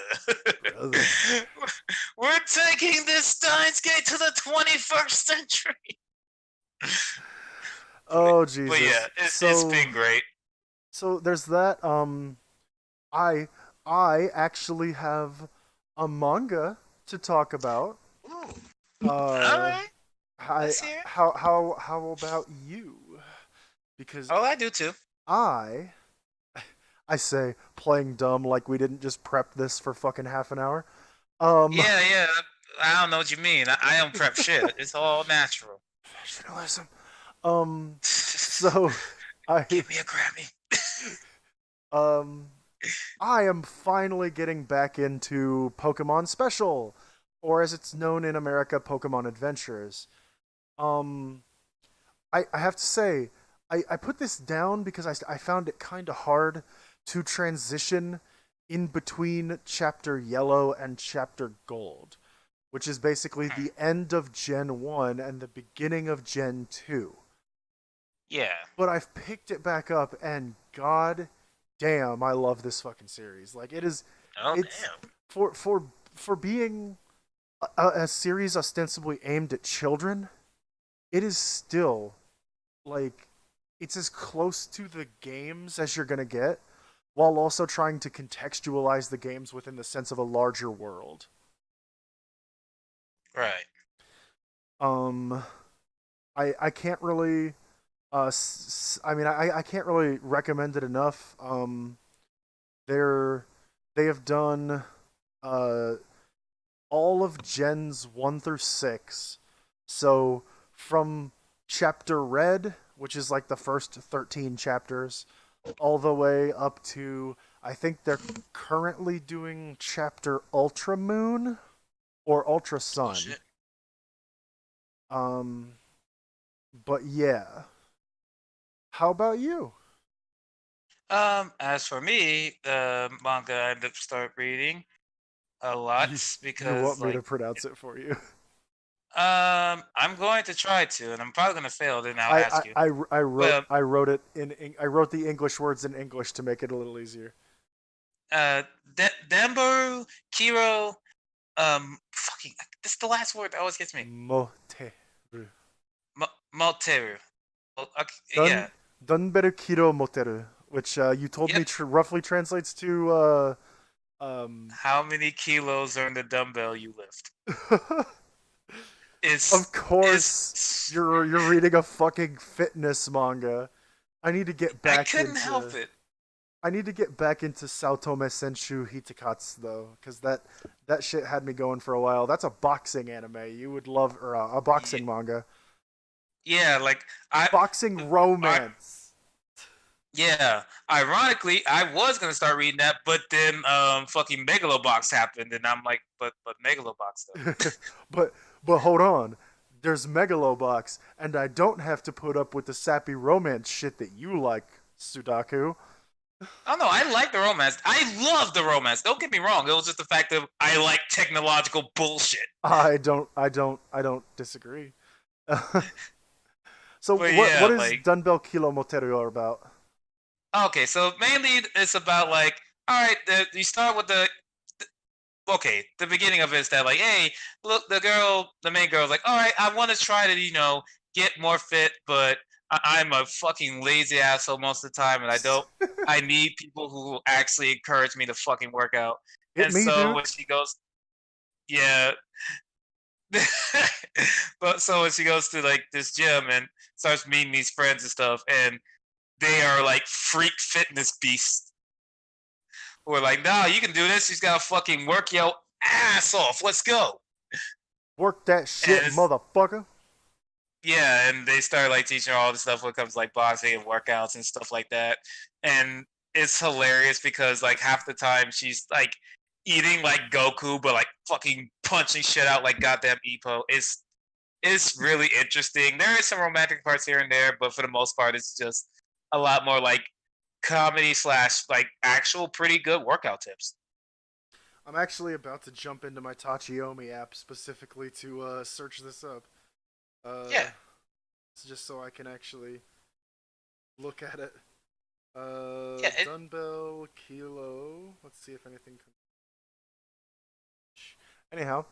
Speaker 2: Brother.
Speaker 1: We're taking this Steins Gate to the 21st century.
Speaker 2: Oh
Speaker 1: But yeah,
Speaker 2: Jesus.
Speaker 1: it's been great.
Speaker 2: So there's that. I I actually have a manga to talk about.
Speaker 1: Ooh, all
Speaker 2: Uh,
Speaker 1: right.
Speaker 2: I
Speaker 1: Let's hear it.
Speaker 2: how about you? Because
Speaker 1: Oh, I do too.
Speaker 2: I I say playing dumb like we didn't just prep this for fucking half an hour. Um,
Speaker 1: Yeah, yeah. I don't know what you mean. I don't prep shit. It's all natural.
Speaker 2: professionalism. So I
Speaker 1: Give me a Grammy.
Speaker 2: um I am finally getting back into Pokemon Special, or as it's known in America, Pokemon Adventures. Um, I have to say, I put this down because I found it kind of hard to transition in between Chapter Yellow and Chapter Gold, which is basically the end of Gen 1 and the beginning of Gen 2.
Speaker 1: Yeah.
Speaker 2: But I've picked it back up, and god damn, I love this fucking series. Like,
Speaker 1: Oh
Speaker 2: it's
Speaker 1: damn.
Speaker 2: for being a series ostensibly aimed at children, it is still like it's as close to the games as you're gonna get, while also trying to contextualize the games within the sense of a larger world.
Speaker 1: Right.
Speaker 2: Um, I can't really I mean I can't really recommend it enough. They're they have done uh all of gens 1 through 6. So from chapter Red, which is like the first 13 chapters, all the way up to I think they're currently doing chapter Ultra Moon or Ultra
Speaker 1: Oh
Speaker 2: Sun.
Speaker 1: shit.
Speaker 2: Um but yeah. How about you?
Speaker 1: As for me, the manga I ended up start reading a lot
Speaker 2: You want
Speaker 1: because
Speaker 2: me to
Speaker 1: like
Speaker 2: pronounce it for you?
Speaker 1: I'm going to try to, and I'm probably gonna fail. Then I'll ask you. Well,
Speaker 2: I wrote it I wrote the English words in English to make it a little easier.
Speaker 1: Dambaru Kiro. Fucking. This is the last word that always gets me.
Speaker 2: Moteru.
Speaker 1: Malteru. Okay,
Speaker 2: Dun
Speaker 1: yeah.
Speaker 2: Dunberu Kiro Moteru, which you told me
Speaker 1: Yep.
Speaker 2: roughly translates to
Speaker 1: How many kilos are in the dumbbell you lift?
Speaker 2: of course
Speaker 1: It's.
Speaker 2: you're reading a fucking fitness manga. I need to get
Speaker 1: I
Speaker 2: back
Speaker 1: couldn't help
Speaker 2: into
Speaker 1: it.
Speaker 2: I need to get back into Saotome Senshu Hitakatsu though, because that shit had me going for a while. That's a boxing anime. You would love, or a boxing manga.
Speaker 1: Yeah, like
Speaker 2: Boxing
Speaker 1: I
Speaker 2: romance.
Speaker 1: Yeah. Ironically, I was gonna start reading that, but then fucking Megalobox happened, and I'm like, but Megalobox though.
Speaker 2: but but hold on. There's Megalobox, and I don't have to put up with the sappy romance shit that you like, Sudaku.
Speaker 1: Oh no, I like the romance. I love the romance. Don't get me wrong. It was just the fact that I like technological bullshit.
Speaker 2: I don't disagree. So
Speaker 1: But
Speaker 2: what
Speaker 1: yeah,
Speaker 2: is
Speaker 1: like
Speaker 2: Dunbell Kilo Moterio about?
Speaker 1: okay, so mainly it's about like, all right, you start with the okay, the beginning of it is that like, hey, look, the main girl's like, all right, I want to try to get more fit, but I'm a fucking lazy asshole most of the time, and I don't. I need people who will actually encourage me to fucking work out.
Speaker 2: It
Speaker 1: And
Speaker 2: me,
Speaker 1: so
Speaker 2: dude.
Speaker 1: when she goes, yeah, but so when she goes to like this gym and starts meeting these friends and stuff, and they are like freak fitness beasts who are like, nah, you can do this. She's got to fucking work your ass off. Let's go.
Speaker 2: Work that
Speaker 1: And
Speaker 2: shit,
Speaker 1: it's,
Speaker 2: motherfucker.
Speaker 1: yeah, and they start like teaching her all the stuff when it comes to, like boxing and workouts and stuff like that. And it's hilarious because like half the time she's like eating like Goku, but like fucking punching shit out like goddamn Ippo. It's really interesting. There is some romantic parts here and there, but for the most part, it's just a lot more like comedy slash like actual pretty good workout tips.
Speaker 2: I'm actually about to jump into my Tachiomi app specifically to search this up.
Speaker 1: Yeah,
Speaker 2: Uh, just so I can actually look at it.
Speaker 1: yeah,
Speaker 2: Dunbell Kilo. Let's see if anything. Anyhow,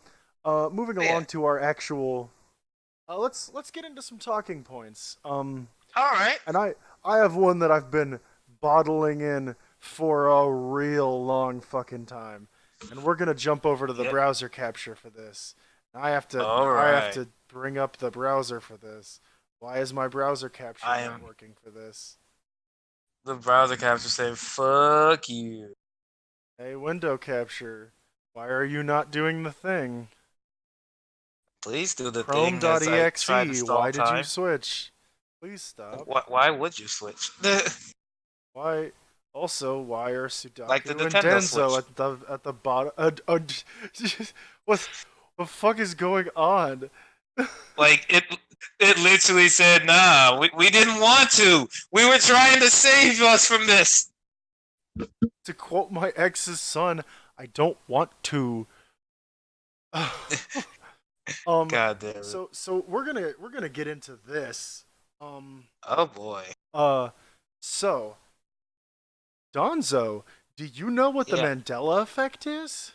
Speaker 2: moving
Speaker 1: yeah.
Speaker 2: along to our actual. Let's get into some talking points.
Speaker 1: All right.
Speaker 2: And I have one that I've been bottling in for a real long fucking time, and we're gonna jump over to the
Speaker 1: Yep.
Speaker 2: browser capture for this. I have to
Speaker 1: All
Speaker 2: I have
Speaker 1: right.
Speaker 2: to bring up the browser for this. Why is my browser capture
Speaker 1: I
Speaker 2: not
Speaker 1: am
Speaker 2: working for this?
Speaker 1: the browser capture saying fuck you.
Speaker 2: Hey, window capture, why are you not doing the thing?
Speaker 1: Please do the thing as I
Speaker 2: Chrome.exe,
Speaker 1: try to stall
Speaker 2: why did you
Speaker 1: time.
Speaker 2: switch? Please stop.
Speaker 1: Why would you switch?
Speaker 2: Why? Also, why are
Speaker 1: Like the
Speaker 2: Sudaku and
Speaker 1: Nintendo
Speaker 2: Denzo
Speaker 1: Switch.
Speaker 2: at the bottom? What the fuck is going on?
Speaker 1: Like it literally said, nah, we didn't want to. We were trying to save us from this.
Speaker 2: To quote my ex's son, I don't want to. um.
Speaker 1: God damn it.
Speaker 2: So we're gonna get into this. Um.
Speaker 1: Oh boy.
Speaker 2: Uh. So Donzo, do you know what the
Speaker 1: Yeah.
Speaker 2: Mandela Effect is?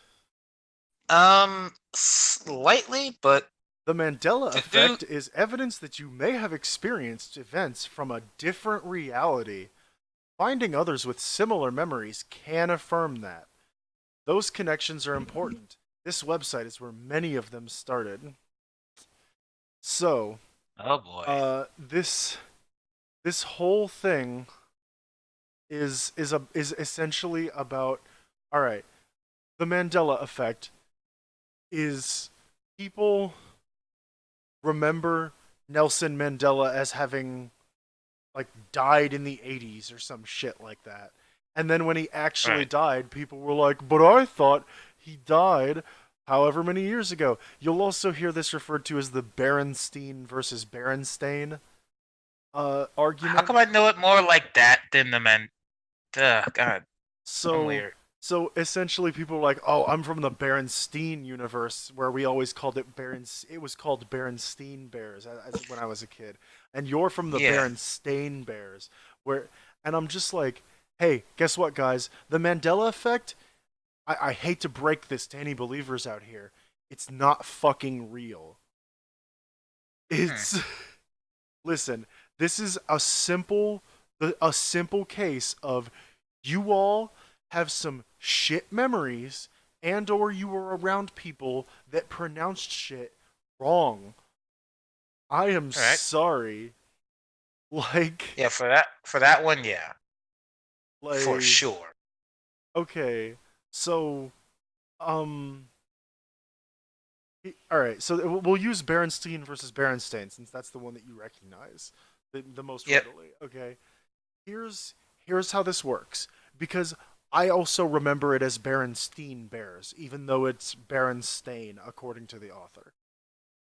Speaker 1: Slightly, but
Speaker 2: The Mandela
Speaker 1: to do
Speaker 2: Effect is evidence that you may have experienced events from a different reality. Finding others with similar memories can affirm that. Those connections are important. This website is where many of them started. So,
Speaker 1: oh boy.
Speaker 2: this whole thing is essentially about, all right, the Mandela Effect is people remember Nelson Mandela as having like died in the 80s or some shit like that. And then when he actually
Speaker 1: Right.
Speaker 2: died, people were like, "But I thought he died however many years ago." You'll also hear this referred to as the Berenstein versus Berenstain
Speaker 1: How
Speaker 2: argument.
Speaker 1: come I know it more like that than the man? God, I'm
Speaker 2: So
Speaker 1: weird.
Speaker 2: so essentially people were like, "Oh, I'm from the Berenstein universe where we always called it Berens it was called Berenstein Bears when I was a kid. And you're from the
Speaker 1: Yeah.
Speaker 2: Berenstain Bears where and I'm just like, "Hey, guess what guys? The Mandela effect, I hate to break this to any believers out here. It's not fucking real.
Speaker 1: Hmm.
Speaker 2: It's listen, this is a simple case of you all have some shit memories and or you were around people that pronounced shit wrong. I am
Speaker 1: All right.
Speaker 2: sorry. Like
Speaker 1: Yeah, for that one, yeah, for
Speaker 2: like
Speaker 1: sure.
Speaker 2: okay. So um all right. So we'll use Berenstein versus Berenstain since that's the one that you recognize the most
Speaker 1: Yep.
Speaker 2: readily. Okay. Here's here's how this works. Because I also remember it as Berenstein Bears, even though it's Berenstain, according to the author.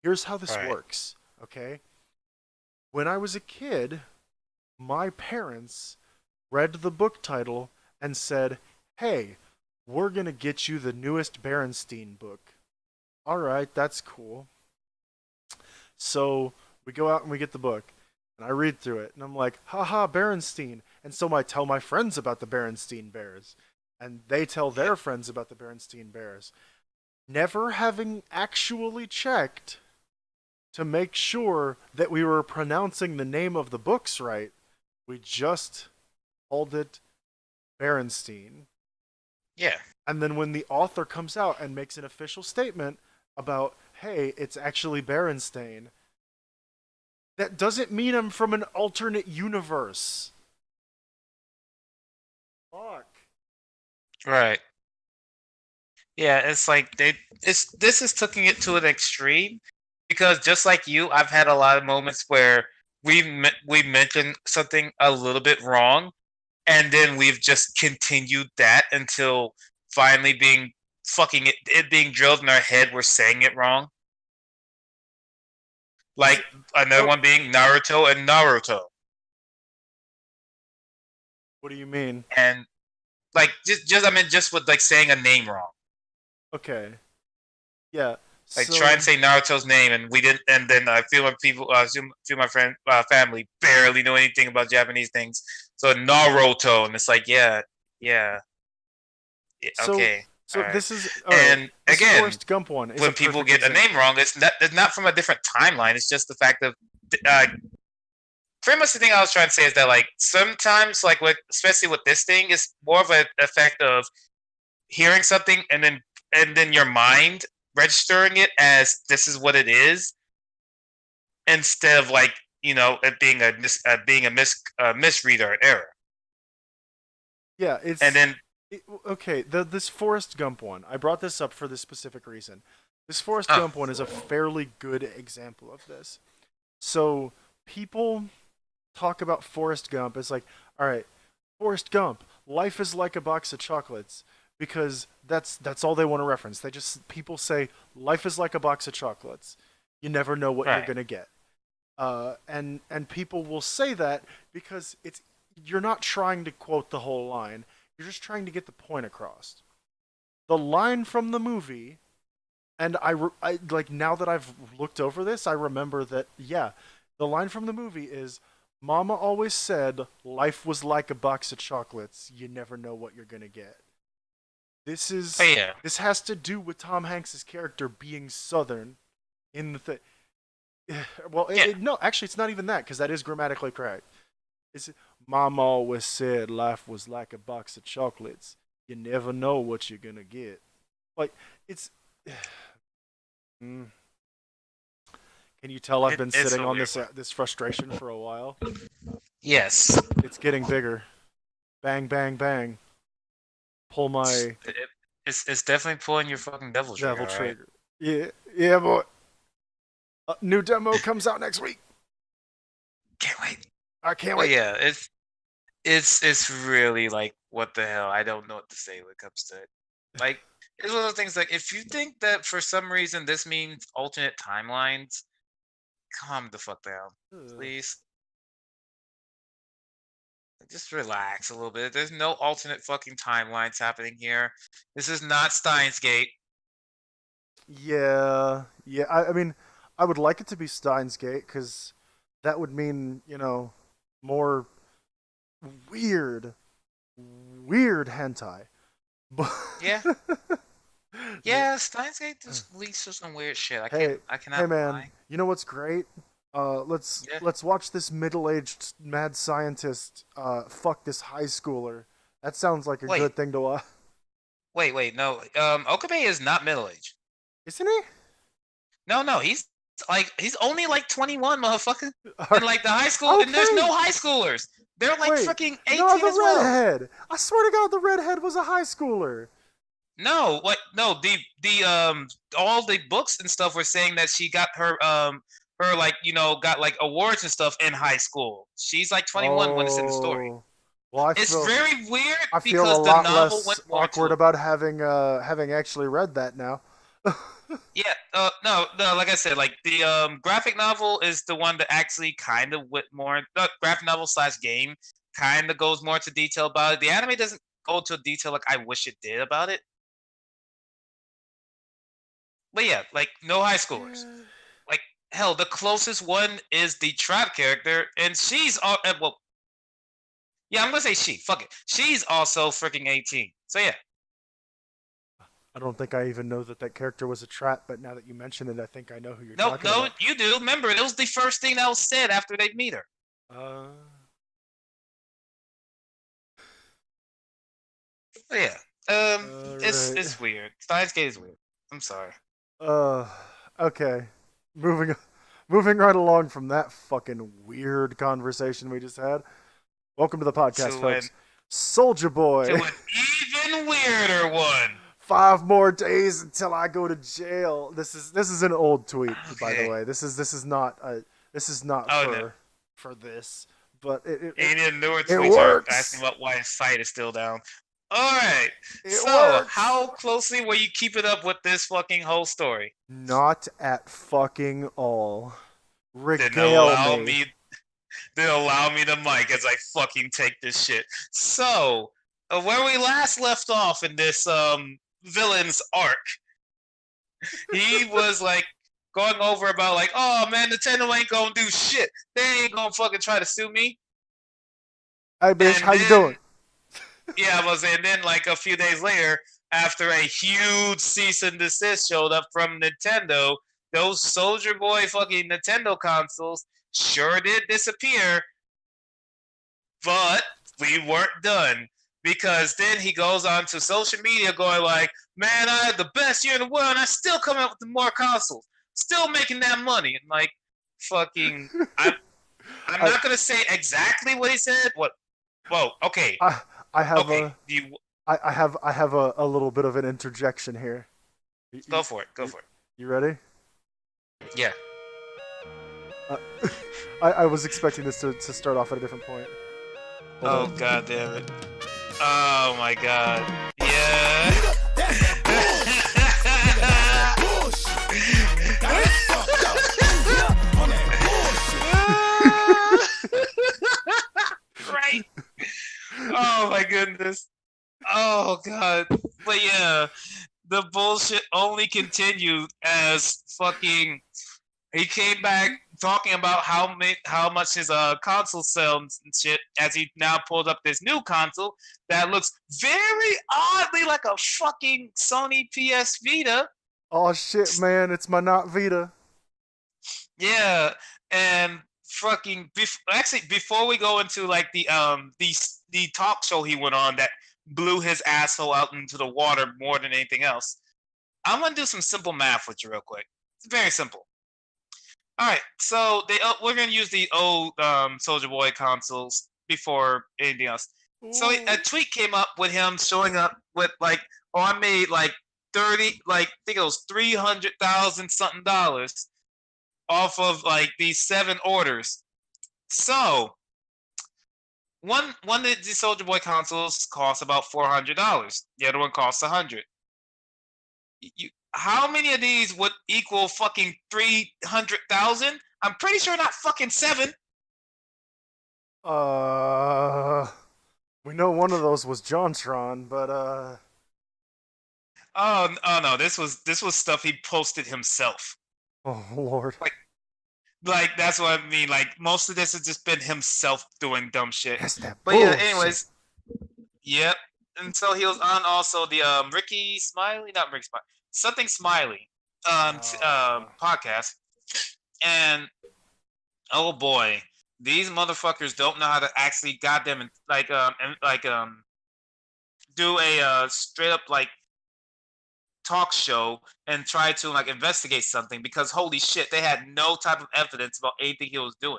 Speaker 2: Here's how this
Speaker 1: Right.
Speaker 2: works, okay? When I was a kid, my parents read the book title and said, "Hey, we're gonna get you the newest Berenstein book." All right, that's cool. So we go out and we get the book, and I read through it, and I'm like, haha, Berenstein. And so I tell my friends about the Berenstein Bears, and they tell
Speaker 1: Yeah.
Speaker 2: their friends about the Berenstein Bears, never having actually checked to make sure that we were pronouncing the name of the books right. We just called it Berenstein.
Speaker 1: Yeah.
Speaker 2: And then when the author comes out and makes an official statement about, hey, it's actually Berenstain, that doesn't mean I'm from an alternate universe. Fuck.
Speaker 1: Right. Yeah, it's like this is taking it to an extreme because just like you, I've had a lot of moments where we mentioned something a little bit wrong, and then we've just continued that until finally being fucking it being drilled in our head we're saying it wrong.
Speaker 2: Is
Speaker 1: Like
Speaker 2: it,
Speaker 1: another
Speaker 2: oh,
Speaker 1: one being Naruto and Naruto,
Speaker 2: what do you mean?
Speaker 1: and like just I mean just with like saying a name wrong.
Speaker 2: Okay. Yeah.
Speaker 1: Like try and
Speaker 2: So
Speaker 1: say Naruto's name, and we didn't. And then I feel my people, feel my friend, family barely know anything about Japanese things. So Naruto, and it's like, yeah, yeah, yeah,
Speaker 2: so
Speaker 1: okay, all
Speaker 2: so
Speaker 1: right.
Speaker 2: this is all right.
Speaker 1: And
Speaker 2: This
Speaker 1: again,
Speaker 2: Forrest Gump one is a
Speaker 1: when people
Speaker 2: perfect
Speaker 1: get a name
Speaker 2: example.
Speaker 1: wrong, it's not from a different timeline. It's just the fact of, uh, pretty much the thing I was trying to say is that like sometimes, like with especially with this thing, is more of an effect of hearing something and then your mind registering it as this is what it is instead of like it being a misread or an error.
Speaker 2: Yeah,
Speaker 1: And then
Speaker 2: okay. This Forrest Gump one, I brought this up for this specific reason. This Forrest
Speaker 1: oh
Speaker 2: Gump one is a fairly good example of this. So people talk about Forrest Gump as like, all right, Forrest Gump, life is like a box of chocolates, because that's all they want to reference. They just people say life is like a box of chocolates. You never know what you're
Speaker 1: right,
Speaker 2: gonna get. And people will say that because it's you're not trying to quote the whole line. You're just trying to get the point across. The line from the movie, and I like now that I've looked over this, I remember that yeah, the line from the movie is Mama always said life was like a box of chocolates. You never know what you're gonna get. This
Speaker 1: oh
Speaker 2: is
Speaker 1: yeah,
Speaker 2: this has to do with Tom Hanks's character being Southern in the thing. Well,
Speaker 1: yeah,
Speaker 2: no, actually, it's not even that because that is grammatically correct. It's Mom always said life was like a box of chocolates. You never know what you're gonna get. Like it's. Mm. Can you tell I've been
Speaker 1: it's
Speaker 2: sitting
Speaker 1: a
Speaker 2: on
Speaker 1: weird
Speaker 2: this
Speaker 1: one.
Speaker 2: this frustration for a while?
Speaker 1: Yes,
Speaker 2: It's getting bigger. Bang, bang, bang. Pull my
Speaker 1: it, it's definitely pulling your fucking devil trigger.
Speaker 2: devil
Speaker 1: All right,
Speaker 2: trigger. Yeah, yeah, boy. New demo comes out next week.
Speaker 1: can't wait.
Speaker 2: I can't
Speaker 1: But
Speaker 2: wait.
Speaker 1: yeah, it's really like what the hell? I don't know what to say when it comes to it. Like it's one of those things like if you think that for some reason this means alternate timelines, calm the fuck down,
Speaker 2: Ugh.
Speaker 1: please. Just relax a little bit. There's no alternate fucking timelines happening here. This is not Steins Gate.
Speaker 2: Yeah, yeah. I mean, I would like it to be Steins Gate because that would mean more weird, weird hentai. But
Speaker 1: Yeah, yeah. Steins Gate just leads to some weird shit.
Speaker 2: hey,
Speaker 1: I
Speaker 2: hey,
Speaker 1: cannot
Speaker 2: man,
Speaker 1: lie.
Speaker 2: you know what's great?
Speaker 1: Yeah.
Speaker 2: Let's watch this middle-aged mad scientist fuck this high schooler. That sounds like a
Speaker 1: Wait,
Speaker 2: good thing to watch,
Speaker 1: wait. No. Okabe is not middle aged.
Speaker 2: isn't he?
Speaker 1: No, no. He's only like 21, motherfucker. And like the high school, and there's
Speaker 2: Okay,
Speaker 1: no high schoolers. They're like
Speaker 2: wait,
Speaker 1: fucking
Speaker 2: no,
Speaker 1: 18
Speaker 2: the
Speaker 1: as well.
Speaker 2: redhead. I swear to God, the redhead was a high schooler.
Speaker 1: No, what? No, the all the books and stuff were saying that she got her like got like awards and stuff in high school. She's like 21 when it's in the story.
Speaker 2: Oh. Well,
Speaker 1: It's very weird
Speaker 2: I feel a
Speaker 1: because the
Speaker 2: lot
Speaker 1: novel went
Speaker 2: less
Speaker 1: more into
Speaker 2: awkward
Speaker 1: it.
Speaker 2: about having actually read that now.
Speaker 1: Yeah, no. Like I said, like the graphic novel is the one that actually kind of went more. The graphic novel slash game kind of goes more into detail about it. The anime doesn't go into detail like I wish it did about it. But yeah, like no high schoolers.
Speaker 2: Yeah.
Speaker 1: Like hell, the closest one is the trap character, and she's all well. Yeah, I'm gonna say she. Fuck it. She's also freaking 18. So yeah.
Speaker 2: I don't think I even know that character was a trap, but now that you mention it, I think I know who you're
Speaker 1: No,
Speaker 2: talking
Speaker 1: no,
Speaker 2: about.
Speaker 1: you do. Remember, it was the first thing that was said after they meet her.
Speaker 2: Uh,
Speaker 1: But yeah. It's
Speaker 2: right.
Speaker 1: it's weird. Steins Gate is weird. I'm sorry.
Speaker 2: Uh, okay. Moving moving right along from that fucking weird conversation we just had. Welcome to the podcast,
Speaker 1: To
Speaker 2: folks. Soulja Boy.
Speaker 1: an even weirder one.
Speaker 2: 5 more days until I go to jail. This is an old tweet, by the
Speaker 1: Okay.
Speaker 2: way. This is not
Speaker 1: Oh no.
Speaker 2: for this, but
Speaker 1: And in newer
Speaker 2: it
Speaker 1: tweets are asking
Speaker 2: works.
Speaker 1: about why his site is still down. Alright.
Speaker 2: It
Speaker 1: So,
Speaker 2: works.
Speaker 1: how closely were you keeping up with this fucking whole story?
Speaker 2: Not at fucking all.
Speaker 1: Then
Speaker 2: Regale
Speaker 1: allow
Speaker 2: me.
Speaker 1: me then allow me the mic as I fucking take this shit. So, where we last left off in this villain's arc, he was like going over about like, oh man, Nintendo ain't gonna do shit. They ain't gonna fucking try to sue me.
Speaker 2: Hey, bitch,
Speaker 1: And
Speaker 2: how you doing?
Speaker 1: then yeah, I was saying then like a few days later, after a huge cease and desist showed up from Nintendo, those Soulja Boy fucking Nintendo consoles sure did disappear, but we weren't done. Because then he goes on to social media going like, man, I had the best year in the world and I still come out with more consoles. Still making that money. And like fucking I'm
Speaker 2: I
Speaker 1: not gonna say exactly what he said. What whoa, okay.
Speaker 2: I I have
Speaker 1: Okay.
Speaker 2: a
Speaker 1: You
Speaker 2: I have a little bit of an interjection here.
Speaker 1: go for it. Go
Speaker 2: You,
Speaker 1: for it.
Speaker 2: you ready?
Speaker 1: Yeah.
Speaker 2: Uh, I was expecting this to start off at a different point. Hold
Speaker 1: Oh
Speaker 2: on.
Speaker 1: god damn it. Oh my god. Yeah. Right. Oh my goodness. Oh god. But yeah, the bullshit only continued as fucking he came back talking about how much his console sells and shit as he now pulled up this new console that looks very oddly like a fucking Sony PS Vita.
Speaker 2: Oh shit, man! It's my not Vita.
Speaker 1: Yeah, and fucking actually before we go into like the talk show he went on that blew his asshole out into the water more than anything else, I'm gonna do some simple math with you real quick. It's very simple. All right, so we're gonna use the old Soulja Boy consoles before anything else. So a
Speaker 2: Ooh.
Speaker 1: tweet came up with him showing up with like, oh, I made like 30, like I think it was 300,000 something dollars off of like these 7 orders. So one of the Soulja Boy consoles costs about $400. The other one costs 100. How many of these would equal fucking 300,000? I'm pretty sure not fucking 7.
Speaker 2: Uh, we know one of those was Jontron, but
Speaker 1: Oh no, this was stuff he posted himself.
Speaker 2: oh lord.
Speaker 1: Like that's what I mean. Like most of this has just been himself doing dumb shit.
Speaker 2: That's that
Speaker 1: But yeah,
Speaker 2: bullshit.
Speaker 1: anyways, yep. And so he was on also the Ricky Smiley, not Ricky Smiley, something Smiley podcast. And oh boy, these motherfuckers don't know how to actually goddamn do a straight up like talk show and try to like investigate something because holy shit, they had no type of evidence about anything he was doing.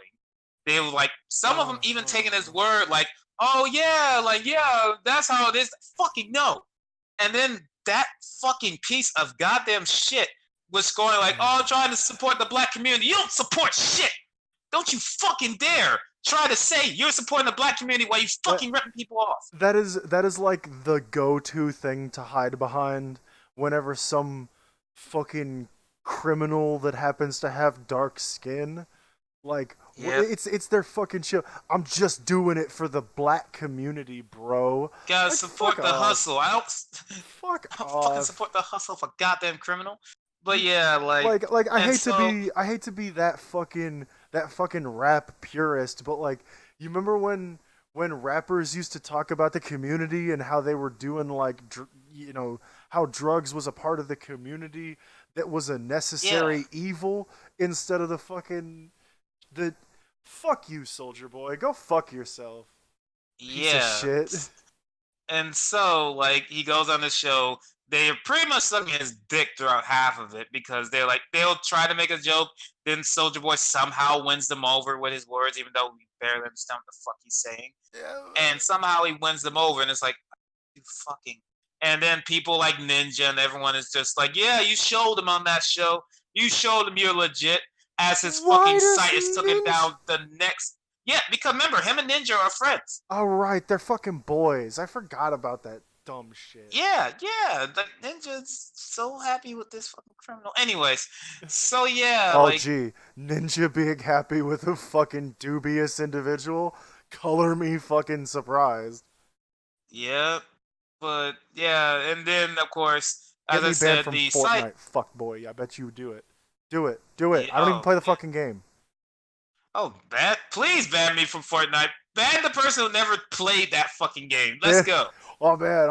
Speaker 1: They were like some of them even taking his word like, oh yeah, like yeah, that's how it is. Fucking no. And then that fucking piece of goddamn shit was going like, oh, trying to support the black community. You don't support shit. Don't you fucking dare try to say you're supporting the black community while you
Speaker 2: That
Speaker 1: fucking ripping people off.
Speaker 2: that is like the go-to thing to hide behind whenever some fucking criminal that happens to have dark skin. Like
Speaker 1: Yep.
Speaker 2: it's their fucking show. I'm just doing it for the black community, bro.
Speaker 1: Gotta
Speaker 2: Like fuck
Speaker 1: support the
Speaker 2: off.
Speaker 1: hustle.
Speaker 2: Fuck
Speaker 1: I don't fucking
Speaker 2: off.
Speaker 1: support the hustle of a goddamn criminal. But yeah,
Speaker 2: Like
Speaker 1: and so
Speaker 2: I hate to be that fucking rap purist, but like you remember when rappers used to talk about the community and how they were doing like how drugs was a part of the community that was a
Speaker 1: yeah,
Speaker 2: necessary evil instead of the fuck you, Soldier Boy. Go fuck yourself. Piece of
Speaker 1: yeah.
Speaker 2: shit.
Speaker 1: And so, like, he goes on the show. They are pretty much sucking his dick throughout half of it because they're like, they'll try to make a joke. Then Soldier Boy somehow wins them over with his words, even though we barely understand what the fuck he's saying.
Speaker 2: Yeah.
Speaker 1: And somehow he wins them over, and it's like, you fucking. And then people like Ninja and everyone is just like, yeah, you showed him on that show. You showed him you're legit. As his
Speaker 2: Why
Speaker 1: fucking
Speaker 2: does
Speaker 1: site is taken
Speaker 2: Ninja?
Speaker 1: down the next. Yeah, because remember, him and Ninja are friends.
Speaker 2: All right, they're fucking boys. I forgot about that dumb shit.
Speaker 1: Yeah, yeah. The Ninja's so happy with this fucking criminal. Anyways, so yeah,
Speaker 2: Oh,
Speaker 1: like,
Speaker 2: gee, Ninja being happy with a fucking dubious individual? Color me fucking surprised.
Speaker 1: yeah, but yeah, and then of course,
Speaker 2: Get
Speaker 1: as I
Speaker 2: me banned
Speaker 1: said,
Speaker 2: from
Speaker 1: the site.
Speaker 2: Fortnite, fuckboy. I bet you do it. Do it. Do it.
Speaker 1: Yeah,
Speaker 2: I don't even play the fucking game.
Speaker 1: please ban me from Fortnite. Ban the person who never played that fucking game. Let's
Speaker 2: Man,
Speaker 1: go.
Speaker 2: oh man,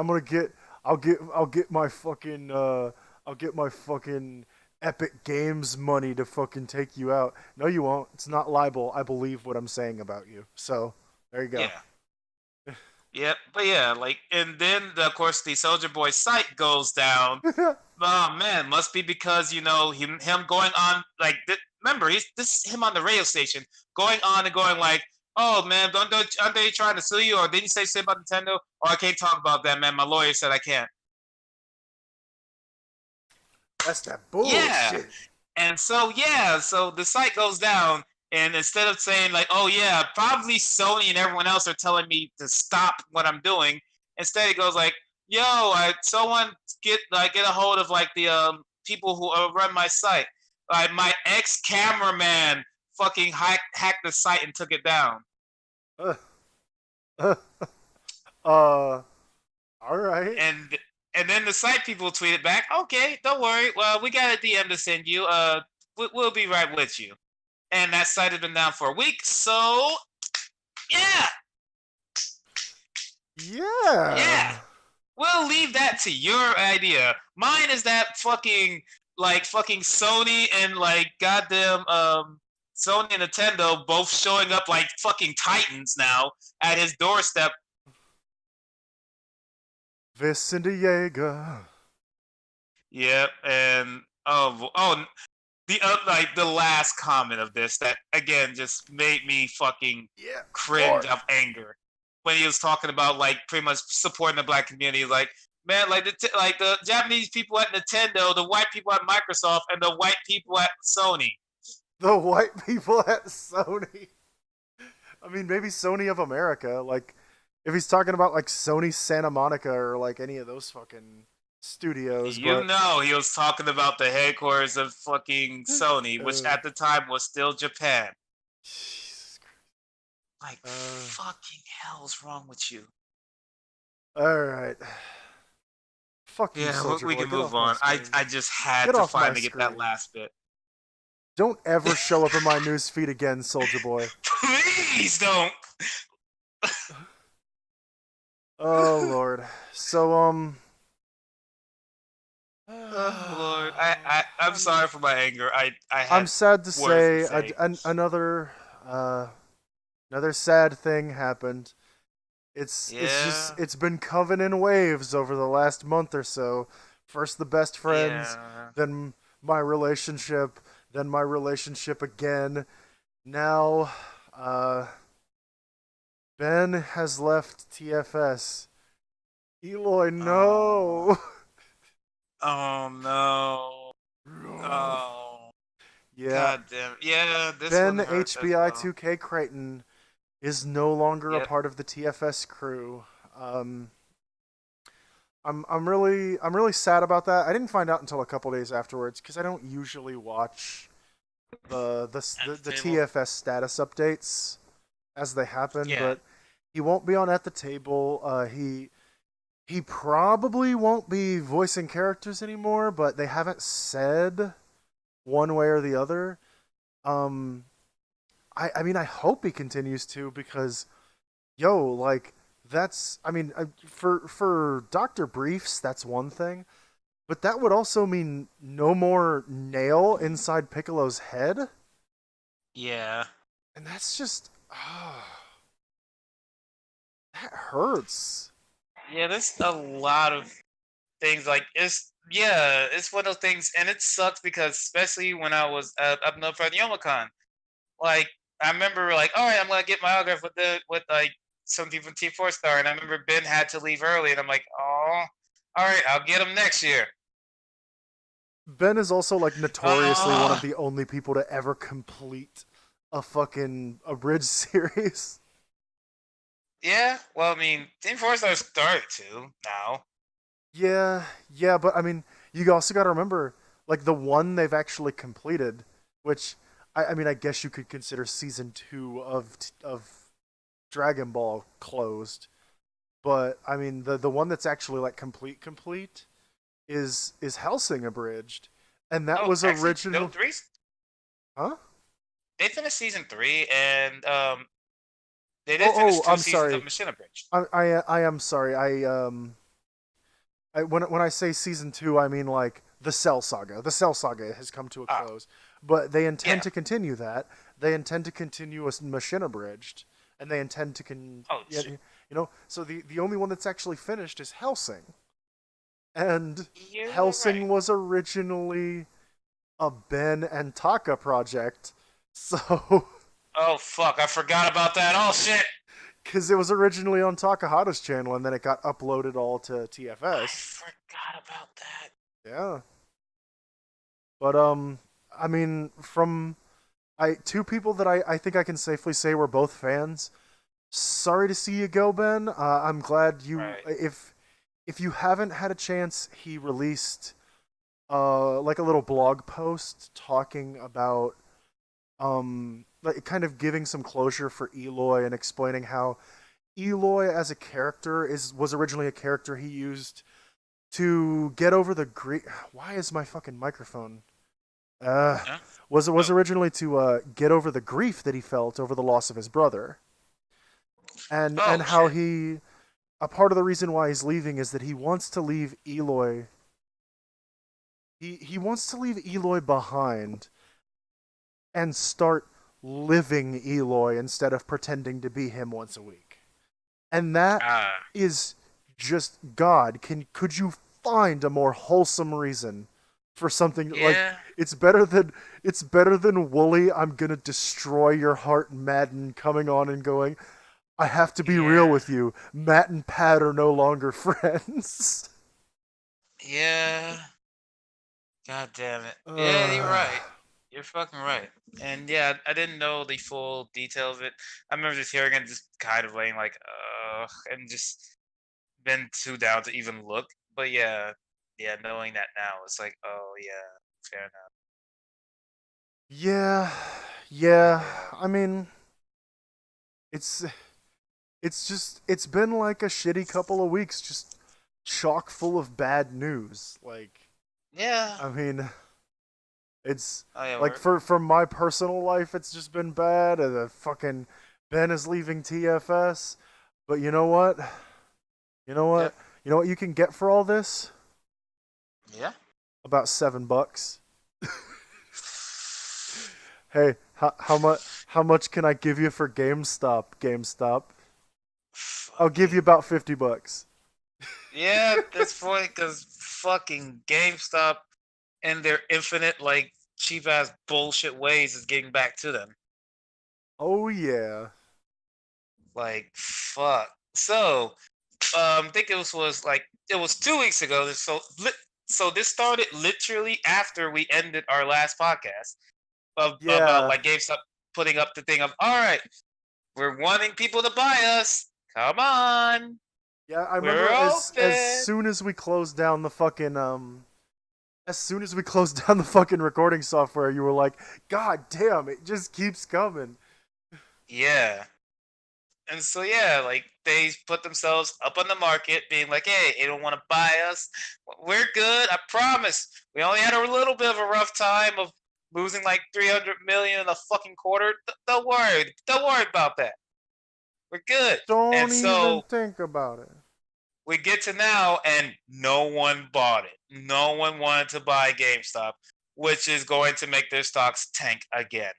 Speaker 2: I'll get my fucking I'll get my fucking Epic Games money to fucking take you out. No, you won't. It's not libel. I believe what I'm saying about you. So there you go.
Speaker 1: Yeah. Yep, but yeah, like, and then of course the Soldier Boy site goes down. Oh man, must be because him going on like remember this is him on the radio station going on and going like, oh man, aren't they trying to sue you or didn't you say shit about Nintendo? Oh, I can't talk about that, man. My lawyer said I can't.
Speaker 2: That's that
Speaker 1: Yeah,
Speaker 2: bullshit.
Speaker 1: and so yeah, so the site goes down, and instead of saying like, oh yeah, probably Sony and everyone else are telling me to stop what I'm doing, instead it goes like, yo, someone get a hold of like the people who run my site. Like my ex cameraman fucking hacked the site and took it down.
Speaker 2: Uh, uh, all right.
Speaker 1: And then the site people tweeted back, okay, don't worry, well we got a DM to send you. We'll be right with you. And that site has been down for a week, so yeah, yeah.
Speaker 2: Yeah.
Speaker 1: We'll leave that to your idea. Mine is that fucking Sony and like goddamn Sony and Nintendo both showing up like fucking titans now at his doorstep.
Speaker 2: Vicente Jaeger.
Speaker 1: Yep, and the like the last comment of this that again just made me fucking
Speaker 2: Yeah.
Speaker 1: cringe
Speaker 2: Lord.
Speaker 1: of anger when he was talking about like pretty much supporting the black community. Like, man, like the Japanese people at Nintendo, the white people at Microsoft, and the white people at Sony.
Speaker 2: The white people at Sony. I mean, maybe Sony of America. Like, if he's talking about like Sony Santa Monica or like any of those fucking studios,
Speaker 1: You
Speaker 2: but
Speaker 1: know, he was talking about the headquarters of fucking Sony, which
Speaker 2: uh,
Speaker 1: at the time was still Japan.
Speaker 2: Jesus
Speaker 1: Like,
Speaker 2: Christ.
Speaker 1: fucking hell's wrong with you?
Speaker 2: All right. Fuck you,
Speaker 1: Yeah,
Speaker 2: Soldier
Speaker 1: we
Speaker 2: Boy.
Speaker 1: can
Speaker 2: Get
Speaker 1: move
Speaker 2: off my
Speaker 1: on. I
Speaker 2: screen.
Speaker 1: I just had
Speaker 2: Get
Speaker 1: to
Speaker 2: off my
Speaker 1: finally get that
Speaker 2: screen.
Speaker 1: last bit.
Speaker 2: Don't ever show up in my news feed again, Soldier Boy.
Speaker 1: Please don't.
Speaker 2: Oh Lord. So
Speaker 1: Oh Lord, I'm sorry for my anger. I
Speaker 2: I'm
Speaker 1: had
Speaker 2: sad to
Speaker 1: words to
Speaker 2: say
Speaker 1: say.
Speaker 2: uh, another sad thing happened.
Speaker 1: Yeah,
Speaker 2: It's been coming in waves over the last month or so. First the best friends,
Speaker 1: yeah.
Speaker 2: then my relationship, then my relationship again. Now, Ben has left TFS. Eloy,
Speaker 1: Oh,
Speaker 2: no.
Speaker 1: oh no. Oh,
Speaker 2: Yeah,
Speaker 1: god damn. Yeah, this one
Speaker 2: Ben
Speaker 1: hurts as
Speaker 2: HBI
Speaker 1: well.
Speaker 2: 2K Kreighton is no longer a
Speaker 1: Yep.
Speaker 2: part of the TFS crew. Um, I'm really sad about that. I didn't find out until a couple days afterwards because I don't usually watch
Speaker 1: At
Speaker 2: the
Speaker 1: the table.
Speaker 2: TFS status updates as they happen,
Speaker 1: Yeah.
Speaker 2: but he won't be on at the table. He probably won't be voicing characters anymore, but they haven't said one way or the other. Um, I mean, I hope he continues to because, yo, like that's I mean, for Doctor Briefs, that's one thing, but that would also mean no more nail inside Piccolo's head,
Speaker 1: Yeah.
Speaker 2: and that's just that hurts.
Speaker 1: Yeah, there's a lot of things like it's one of those things, and it sucks because especially when I was up north at the Yomicon, like I remember like, all right, I'm gonna get my autograph with like something from T4Star, and I remember Ben had to leave early, and I'm like, oh, all right, I'll get him next year.
Speaker 2: Ben is also like notoriously one of
Speaker 1: Oh,
Speaker 2: the only people to ever complete a bridge series.
Speaker 1: yeah. Well, I mean, Team4Star started to now.
Speaker 2: Yeah, yeah, but I mean, you also got to remember, like the one they've actually completed, which I mean, I guess you could consider season two of Dragon Ball closed, but I mean, the one that's actually like complete is Helsing abridged, and that
Speaker 1: Oh,
Speaker 2: was
Speaker 1: actually, no,
Speaker 2: original,
Speaker 1: three.
Speaker 2: huh?
Speaker 1: They finished season three, and they did finish
Speaker 2: Oh,
Speaker 1: two
Speaker 2: I'm
Speaker 1: seasons of
Speaker 2: sorry.
Speaker 1: Machine Bridge.
Speaker 2: I am sorry. When I say season two, I mean like the Cell Saga. The Cell Saga has come to a
Speaker 1: Ah,
Speaker 2: close, but they intend
Speaker 1: yeah.
Speaker 2: to continue that. They intend to continue a Machine abridged, and they intend to
Speaker 1: Oh
Speaker 2: yeah,
Speaker 1: shit.
Speaker 2: So the only one that's actually finished is Helsing, and
Speaker 1: You're right.
Speaker 2: Helsing was originally a Ben and Taka project, so
Speaker 1: Oh fuck, I forgot about that. Oh shit.
Speaker 2: because it was originally on Takahata's channel, and then it got uploaded all to
Speaker 1: I
Speaker 2: TFS.
Speaker 1: forgot about that.
Speaker 2: Yeah, but I mean, from I two people that I think I can safely say were both fans. Sorry to see you go, Ben. I'm glad you
Speaker 1: Right.
Speaker 2: if you haven't had a chance, he released like a little blog post talking about like kind of giving some closure for Eloy and explaining how Eloy as a character is was originally a character he used to get over the grief. Why is my fucking microphone uh,
Speaker 1: Huh?
Speaker 2: was
Speaker 1: Oh.
Speaker 2: originally to get over the grief that he felt over the loss of his brother, and
Speaker 1: Oh
Speaker 2: how
Speaker 1: shit.
Speaker 2: he a part of the reason why he's leaving is that he wants to leave Eloy. He wants to leave Eloy behind and start living Eloy instead of pretending to be him once a week. And that
Speaker 1: Ah.
Speaker 2: is just God. Could you find a more wholesome reason for something like
Speaker 1: Yeah.
Speaker 2: it's better than Wooly, I'm gonna destroy your heart, Madden coming on and going, I have to be real
Speaker 1: Yeah.
Speaker 2: with you. Matt and Pat are no longer friends.
Speaker 1: Yeah. God damn it. Yeah, you're
Speaker 2: uh,
Speaker 1: right. You're fucking right. And yeah, I didn't know the full detail of it. I remember just hearing it, just kind of laying like, and just been too down to even look. But yeah, yeah, knowing that now, it's like, oh yeah, fair enough.
Speaker 2: yeah, yeah.
Speaker 1: Yeah.
Speaker 2: I mean, it's it's been like a shitty couple of weeks, just chock full of bad news. Like,
Speaker 1: Yeah.
Speaker 2: I mean, it's
Speaker 1: Oh yeah,
Speaker 2: like
Speaker 1: we're
Speaker 2: for my personal life, it's just been bad. And the fucking Ben is leaving TFS, but you know what? You know
Speaker 1: yep.
Speaker 2: what? You know what you can get for all this?
Speaker 1: Yeah.
Speaker 2: About $7. Hey, how much can I give you for GameStop? GameStop. I'll give you
Speaker 1: Fucking
Speaker 2: about $50.
Speaker 1: yeah, at this point, because fucking GameStop and their infinite like cheap ass bullshit ways is getting back to them.
Speaker 2: Oh yeah.
Speaker 1: Like fuck. So, I think was like it was 2 weeks ago. So this started literally after we ended our last podcast about
Speaker 2: Yeah.
Speaker 1: like GameStop putting up the thing of all right, We're wanting people to buy us. Come on.
Speaker 2: Yeah, I remember
Speaker 1: We're
Speaker 2: as
Speaker 1: open.
Speaker 2: soon as we closed down the fucking as soon as we closed down the fucking recording software, you were like, "God damn, it just keeps coming."
Speaker 1: Yeah. And so yeah, like they put themselves up on the market, being like, "Hey, they don't want to buy us. We're good. I promise. We only had a little bit of a rough time of losing like 300 million in a fucking quarter. Don't worry. Don't worry about that. We're good." And
Speaker 2: Don't even
Speaker 1: so
Speaker 2: think about it.
Speaker 1: we get to now, and no one bought it. No one wanted to buy GameStop, which is going to make their stocks tank again,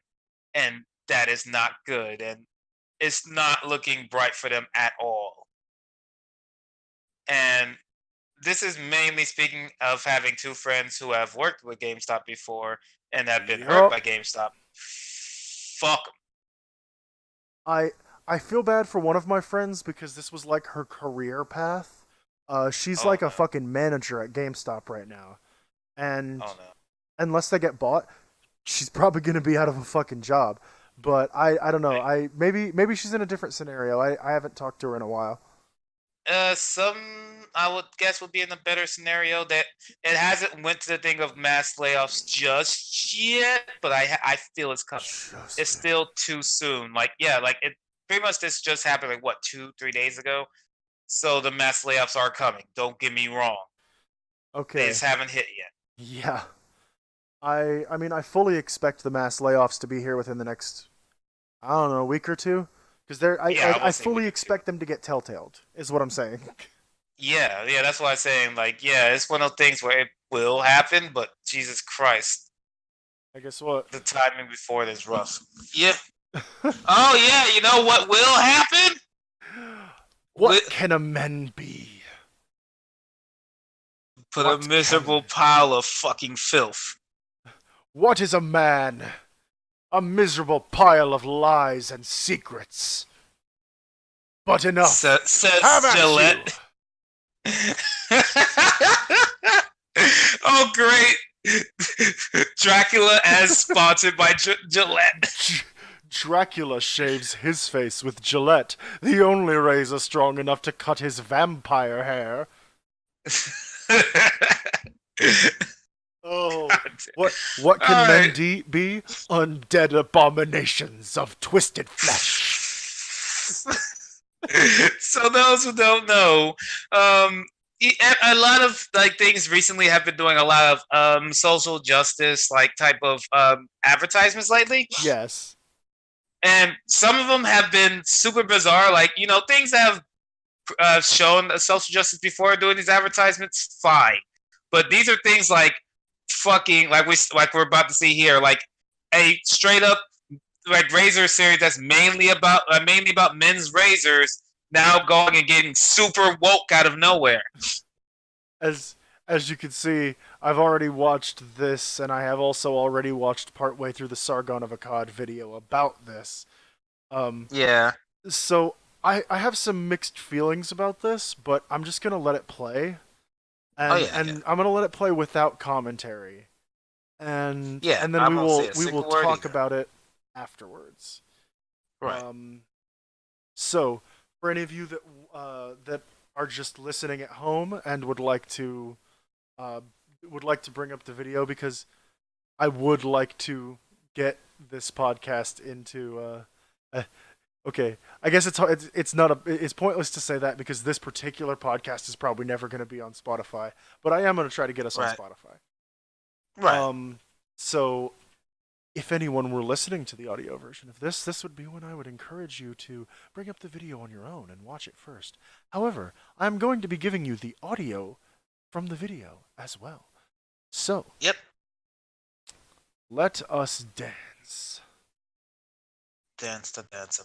Speaker 1: and that is not good. And it's not looking bright for them at all. And this is mainly speaking of having two friends who have worked with GameStop before and have been hurt by GameStop. Fuck them.
Speaker 2: I feel bad for one of my friends because this was like her career path. She's
Speaker 1: Oh
Speaker 2: like a
Speaker 1: no.
Speaker 2: fucking manager at GameStop right now, and
Speaker 1: Oh no.
Speaker 2: unless they get bought, she's probably gonna be out of a fucking job. But I don't know. Maybe she's in a different scenario. I haven't talked to her in a while.
Speaker 1: Some I would guess would be in a better scenario that it hasn't went to the thing of mass layoffs just yet, but I feel it's coming. It's still too soon. Like yeah, like it pretty much this just happened like what 2-3 days ago. So the mass layoffs are coming. Don't get me wrong.
Speaker 2: Okay.
Speaker 1: They just haven't hit yet.
Speaker 2: Yeah. I mean I fully expect the mass layoffs to be here within the next I don't know week or two because I fully expect them to get telltaled is what I'm saying.
Speaker 1: Yeah, that's why I'm saying like yeah, it's one of those things where it will happen, but Jesus Christ,
Speaker 2: I guess what
Speaker 1: the timing before it is rough. Yeah. Oh yeah, you know what will happen?
Speaker 2: What can a man be?
Speaker 1: Put a miserable pile of fucking filth.
Speaker 2: What is a man? A miserable pile of lies and secrets. But enough.
Speaker 1: Says
Speaker 2: Gillette.
Speaker 1: Oh great! Dracula as sponsored by Gillette.
Speaker 2: Dracula shaves his face with Gillette, the only razor strong enough to cut his vampire hair. Oh, what can men be? Undead abominations of twisted flesh.
Speaker 1: So those who don't know, a lot of like things recently have been doing a lot of social justice like type of advertisements lately.
Speaker 2: Yes.
Speaker 1: And some of them have been super bizarre, like you know things that have shown social justice before doing these advertisements, fine. But these are things like fucking like we're about to see here, like a straight up like razor series that's mainly about men's razors now going and getting super woke out of nowhere.
Speaker 2: As you can see, I've already watched this, and I have also already watched partway through the Sargon of Akkad video about this.
Speaker 1: Yeah.
Speaker 2: So I have some mixed feelings about this, but I'm just gonna let it play. And I'm gonna let it play without commentary. And then we will talk about it afterwards.
Speaker 1: Right.
Speaker 2: So for any of you that are just listening at home and would like to bring up the video, because I would like to get this podcast into okay, I guess it's pointless to say that because this particular podcast is probably never going to be on Spotify, but I am going to try to get us on Spotify.
Speaker 1: Right.
Speaker 2: So if anyone were listening to the audio version of this would be when I would encourage you to bring up the video on your own and watch it first. However, I'm going to be giving you the audio from the video as well. So,
Speaker 1: yep.
Speaker 2: Let us dance.
Speaker 1: Dance to dance.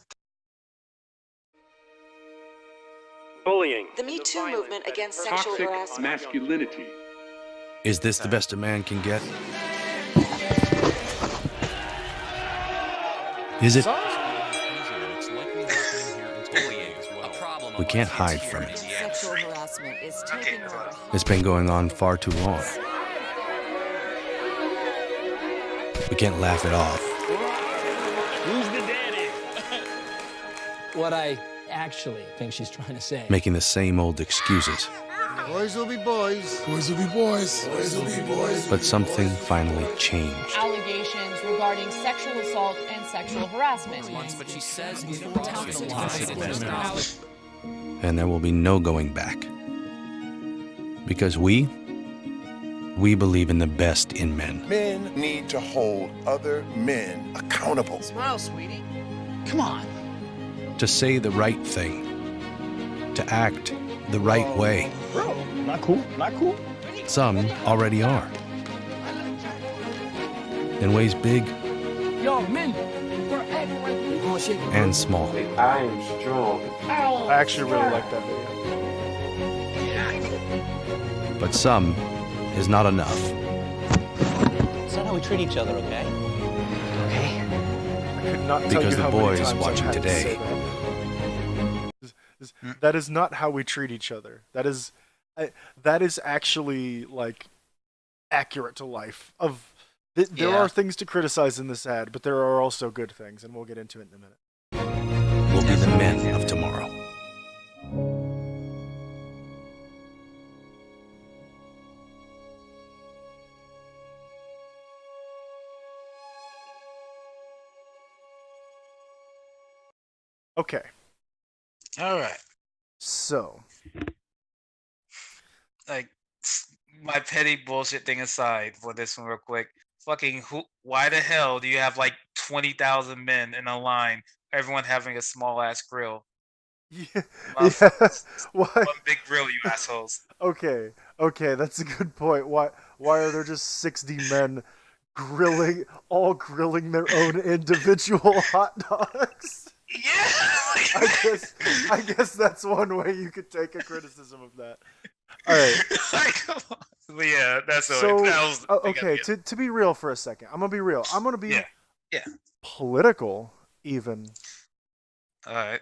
Speaker 3: Bullying.
Speaker 4: The Me Too movement against sexual harassment.
Speaker 3: Masculinity.
Speaker 5: Is this the best a man can get? Is it? We can't hide from it.
Speaker 4: Sexual harassment is taking over.
Speaker 5: It's been going on far too long. We can't laugh it off.
Speaker 3: Who's the daddy?
Speaker 6: what I actually think she's trying to say.
Speaker 5: making the same old excuses.
Speaker 7: Boys will be boys.
Speaker 8: Boys will be boys. Boys will be boys.
Speaker 5: But something finally changed.
Speaker 9: Allegations regarding sexual assault and sexual harassment.
Speaker 6: But she says
Speaker 5: And there will be no going back. Because we believe in the best in men.
Speaker 8: Men need to hold other men accountable.
Speaker 6: Smile, sweetie. Come on.
Speaker 5: To say the right thing. To act the right way.
Speaker 7: Bro, not cool. Not cool.
Speaker 5: Some already are. In ways big
Speaker 6: Yo, men, we're acting like we gonna shake it.
Speaker 5: and small.
Speaker 3: I am strong.
Speaker 2: I actually really like that video.
Speaker 5: But some is not enough.
Speaker 6: It's not how we treat each other, okay?
Speaker 2: I could not tell
Speaker 5: Because
Speaker 2: you
Speaker 5: the
Speaker 2: how many
Speaker 5: boys
Speaker 2: times I've
Speaker 5: watching
Speaker 2: had to
Speaker 5: today-
Speaker 2: say that. That is not how we treat each other. That is actually like accurate to life. There are things to criticize in this ad, but there are also good things, and we'll get into it in a minute.
Speaker 5: We'll be the men of tomorrow.
Speaker 2: Okay,
Speaker 1: All right.
Speaker 2: so
Speaker 1: Like, my petty bullshit thing aside for this one real quick. Fucking why the hell do you have like 20,000 men in a line, everyone having a small ass grill?
Speaker 2: yeah,
Speaker 1: Motherfuckers,
Speaker 2: why?
Speaker 1: One big grill, you assholes.
Speaker 2: Okay, that's a good point. Why are there just 60 men grilling their own individual hot dogs?
Speaker 1: Yeah.
Speaker 2: I guess that's one way you could take a criticism of that. All right.
Speaker 1: Come on. But yeah, that's
Speaker 2: So
Speaker 1: that was the thing
Speaker 2: okay,
Speaker 1: at the end.
Speaker 2: to be real for a second, I'm gonna be real. I'm gonna be
Speaker 1: Yeah.
Speaker 2: political. Even
Speaker 1: All right.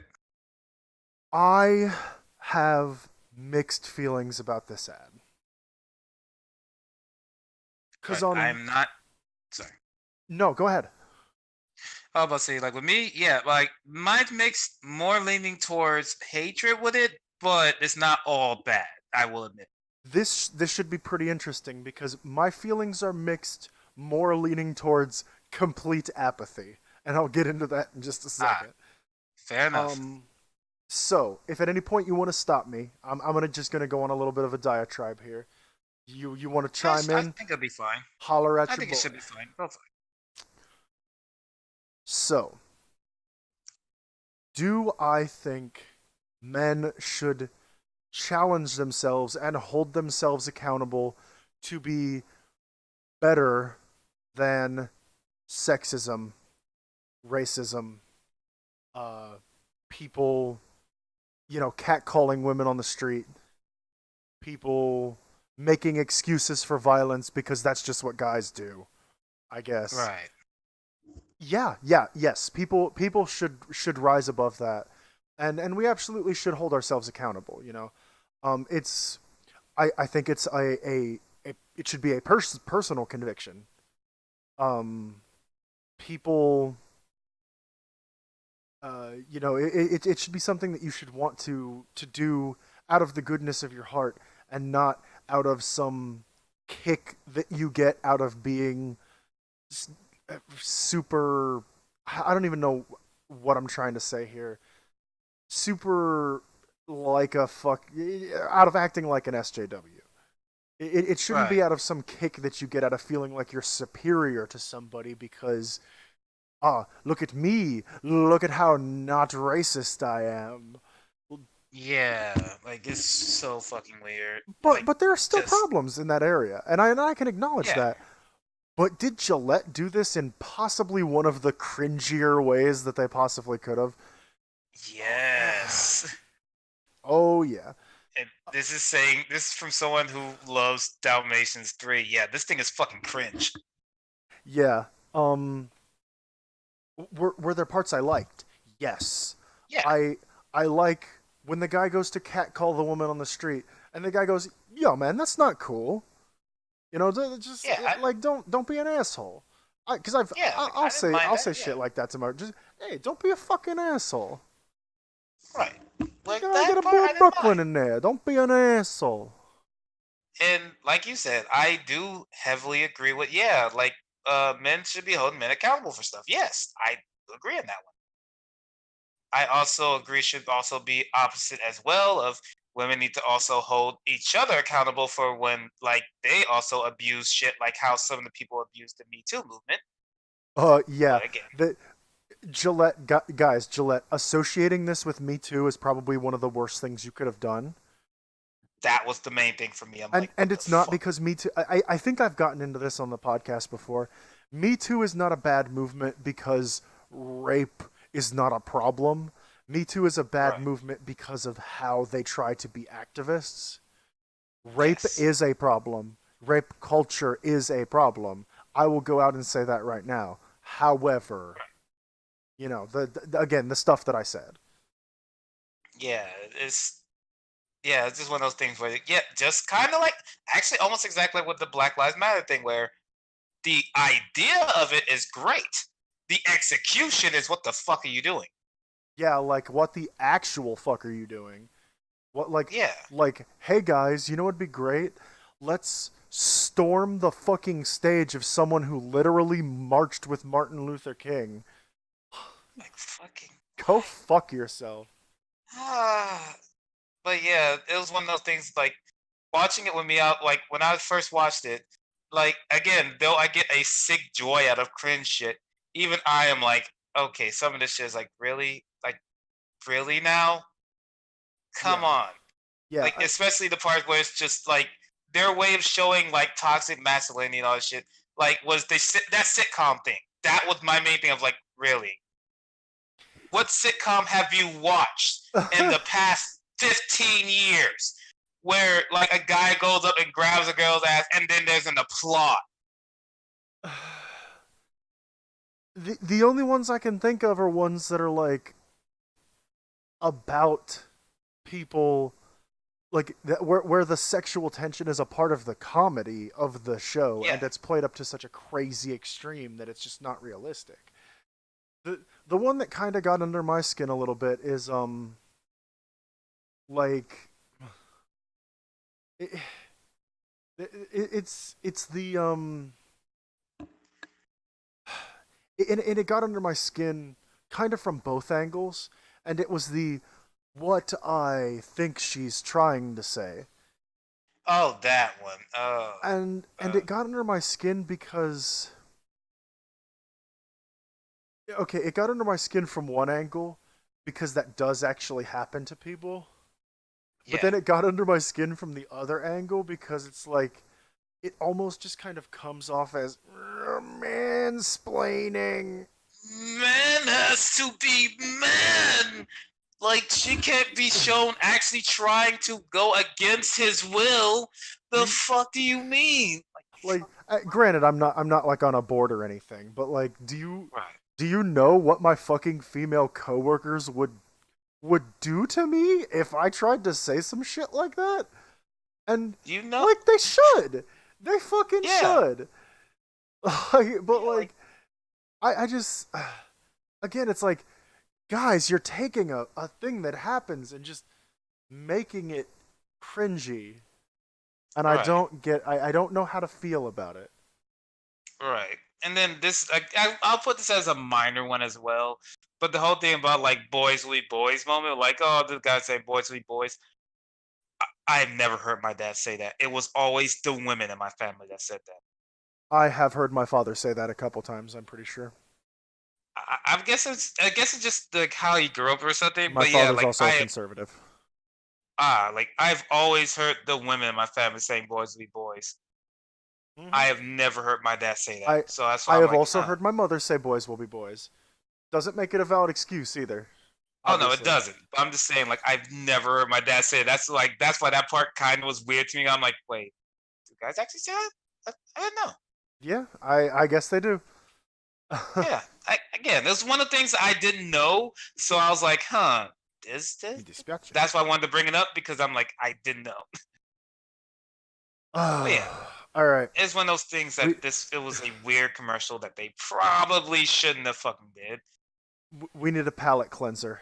Speaker 2: I have mixed feelings about this ad. Because
Speaker 1: I'm not. Sorry.
Speaker 2: no, go ahead.
Speaker 1: I was about to say, like with me, yeah, like mine makes more leaning towards hatred with it, but it's not all bad. I will admit.
Speaker 2: This should be pretty interesting because my feelings are mixed, more leaning towards complete apathy, and I'll get into that in just a second.
Speaker 1: Fair enough.
Speaker 2: So, if at any point you want to stop me, I'm just gonna go on a little bit of a diatribe here. You want to chime
Speaker 1: I
Speaker 2: in?
Speaker 1: think it'll be fine.
Speaker 2: Holler at
Speaker 1: I
Speaker 2: your
Speaker 1: think
Speaker 2: boy.
Speaker 1: it should be fine. Go for it.
Speaker 2: So, do I think men should challenge themselves and hold themselves accountable to be better than sexism, racism, people, catcalling women on the street, people making excuses for violence because that's just what guys do, I guess.
Speaker 1: Right.
Speaker 2: Yes. People should rise above that, and we absolutely should hold ourselves accountable. I think it's it should be a personal conviction. People, it should be something that you should want to do out of the goodness of your heart and not out of some kick that you get out of being super. I don't even know what I'm trying to say here. Super like a out of acting like an SJW. It shouldn't be out of some kick that you get out of feeling like you're superior to somebody because, look at me, look at how not racist I am.
Speaker 1: Yeah, like it's so fucking weird.
Speaker 2: But there are still problems in that area, and I can acknowledge that. But did Gillette do this in possibly one of the cringier ways that they possibly could have?
Speaker 1: Yes.
Speaker 2: Oh yeah.
Speaker 1: And this is from someone who loves Dalmatians 3. Yeah, this thing is fucking cringe.
Speaker 2: Yeah. Were there parts I liked? Yes.
Speaker 1: Yeah.
Speaker 2: I like when the guy goes to catcall the woman on the street, and the guy goes, "Yo, man, that's not cool." Just don't be an asshole. Because I'll say shit like that tomorrow. Just hey, don't be a fucking asshole.
Speaker 1: Right. Like
Speaker 2: Gotta
Speaker 1: that
Speaker 2: get a
Speaker 1: part, I
Speaker 2: boy
Speaker 1: didn't
Speaker 2: Brooklyn
Speaker 1: mind.
Speaker 2: in there. Don't be an asshole.
Speaker 1: And like you said, I do heavily agree with like men should be holding men accountable for stuff. Yes, I agree on that one. I also agree should also be opposite as well of women need to also hold each other accountable for when like they also abuse shit like how some of the people abused the Me Too movement.
Speaker 2: Yeah.
Speaker 1: But again,
Speaker 2: The guys, Gillette, associating this with Me Too is probably one of the worst things you could have done.
Speaker 1: that was the main thing for me. I'm
Speaker 2: And
Speaker 1: like, what the
Speaker 2: it's not
Speaker 1: fuck?
Speaker 2: because Me Too. I think I've gotten into this on the podcast before. Me Too is not a bad movement because rape is not a problem. Me Too is a bad
Speaker 1: Right.
Speaker 2: movement because of how they try to be activists. Rape
Speaker 1: Yes.
Speaker 2: is a problem. Rape culture is a problem. I will go out and say that right now. However, you know, again, the stuff that I said.
Speaker 1: Yeah, it's just one of those things where just kind of like actually almost exactly like with the Black Lives Matter thing where the idea of it is great. The execution is what the fuck are you doing?
Speaker 2: Yeah, like what the actual fuck are you doing? What
Speaker 1: Yeah.
Speaker 2: like hey guys, you know what'd be great? Let's storm the fucking stage of someone who literally marched with Martin Luther King.
Speaker 1: Like fucking
Speaker 2: Go fuck yourself.
Speaker 1: ah. But yeah, it was one of those things like watching it with me out like when I first watched it, like again, though I get a sick joy out of cringe shit, even I am like, okay, some of this shit is like really now? Come
Speaker 2: Yeah.
Speaker 1: on.
Speaker 2: Yeah.
Speaker 1: Like especially the part where it's just like their way of showing like toxic masculinity and all this shit. Like was that sitcom thing? That was my main thing of like really. What sitcom have you watched in the past 15 years where like a guy goes up and grabs a girl's ass and then there's an applause?
Speaker 2: The only ones I can think of are ones that are like about people like that where the sexual tension is a part of the comedy of the show
Speaker 1: Yeah.
Speaker 2: and it's played up to such a crazy extreme that it's just not realistic. The one that kind of got under my skin a little bit is like it's the and it got under my skin kind of from both angles, and it was the what I think she's trying to say.
Speaker 1: Oh, that one. Oh.
Speaker 2: And it got under my skin because okay, it got under my skin from one angle because that does actually happen to people.
Speaker 1: Yeah.
Speaker 2: But then it got under my skin from the other angle because it's like it almost just kind of comes off as mansplaining.
Speaker 1: Man has to be man. Like she can't be shown actually trying to go against his will. The fuck do you mean?
Speaker 2: Like, granted, I'm not like on a board or anything, but like, do
Speaker 1: Right.
Speaker 2: you know what my fucking female coworkers would do to me if I tried to say some shit like that? And
Speaker 1: You know?
Speaker 2: like they should, they fucking
Speaker 1: Yeah.
Speaker 2: should. But like, I just again, it's like, guys, you're taking a thing that happens and just making it cringy. And
Speaker 1: Right.
Speaker 2: I don't know how to feel about it.
Speaker 1: Right. And then this, I'll put this as a minor one as well. But the whole thing about like boys will be boys moment, like, oh, this guy say boys will be boys. I've never heard my dad say that. It was always the women in my family that said that.
Speaker 2: I have heard my father say that a couple times, I'm pretty sure.
Speaker 1: I guess it's just like how he grew up or something.
Speaker 2: My
Speaker 1: But yeah,
Speaker 2: father's
Speaker 1: like
Speaker 2: also a conservative.
Speaker 1: like I've always heard the women in my family saying boys will be boys. I have never heard my dad say that. So that's why
Speaker 2: I
Speaker 1: I'm
Speaker 2: have
Speaker 1: like,
Speaker 2: also
Speaker 1: huh.
Speaker 2: heard my mother say boys will be boys. Doesn't make it a valid excuse either.
Speaker 1: Oh no, it
Speaker 2: obviously.
Speaker 1: doesn't. I'm just saying, like I've never heard my dad say it. That's why that part kind of was weird to me. I'm like, wait, do guys actually say that? I didn't know.
Speaker 2: Yeah, I guess they do.
Speaker 1: Yeah, again, this is one of the things I didn't know. So I was like, huh, is this? That's why I wanted to bring it up because I'm like, I didn't know. Yeah.
Speaker 2: All right.
Speaker 1: It's one of those things that it was a weird commercial that they probably shouldn't have fucking did.
Speaker 2: We need a palate cleanser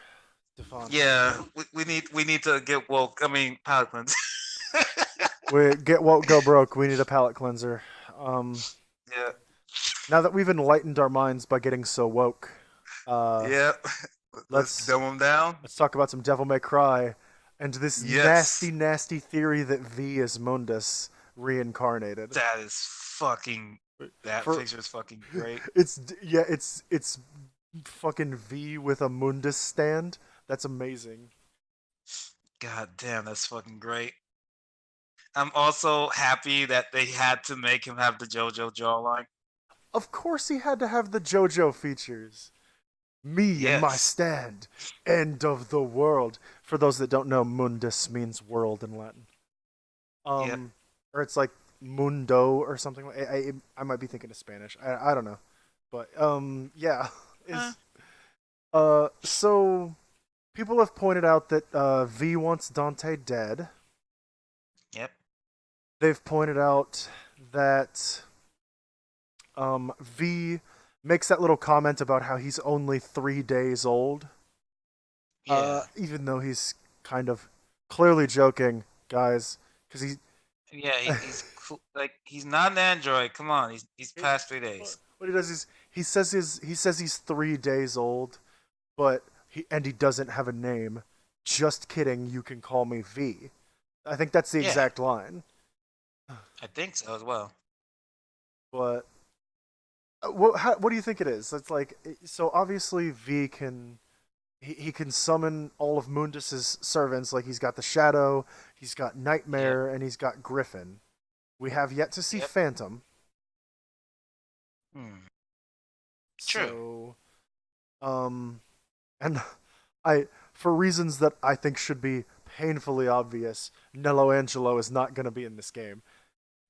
Speaker 1: Yeah, we need to get woke. I mean, palate cleanse.
Speaker 2: We get woke, go broke. We need a palate cleanser.
Speaker 1: Yeah.
Speaker 2: Now that we've enlightened our minds by getting so woke,
Speaker 1: Yep. Let's
Speaker 2: let's
Speaker 1: dumb them down.
Speaker 2: let's talk about some Devil May Cry and this
Speaker 1: Yes.
Speaker 2: nasty theory that V is Mundus reincarnated.
Speaker 1: That is fucking. That picture is fucking great.
Speaker 2: It's fucking V with a Mundus stand. That's amazing.
Speaker 1: God damn, that's fucking great. I'm also happy that they had to make him have the JoJo jawline.
Speaker 2: Of course he had to have the JoJo features. Me and my
Speaker 1: Yes.
Speaker 2: stand. End of the world. For those that don't know, mundus means world in Latin.
Speaker 1: Yep.
Speaker 2: Or it's like mundo or something. I might be thinking of Spanish. I don't know. But yeah. So people have pointed out that V wants Dante dead.
Speaker 1: Yep.
Speaker 2: They've pointed out that V makes that little comment about how he's only 3 days old.
Speaker 1: Yeah.
Speaker 2: Even though he's kind of clearly joking, guys, because he's
Speaker 1: like he's not an android. Come on, he's past 3 days.
Speaker 2: what he does is he says he's 3 days old, but he doesn't have a name. Just kidding. You can call me V. I think that's the exact line.
Speaker 1: I think so as well.
Speaker 2: But what do you think it is? It's like, so obviously V can he can summon all of Mundus's servants. Like he's got the Shadow, he's got Nightmare, and he's got Griffin. We have yet to see Phantom.
Speaker 1: True.
Speaker 2: So, and for reasons that I think should be painfully obvious, Nello Angelo is not going to be in this game.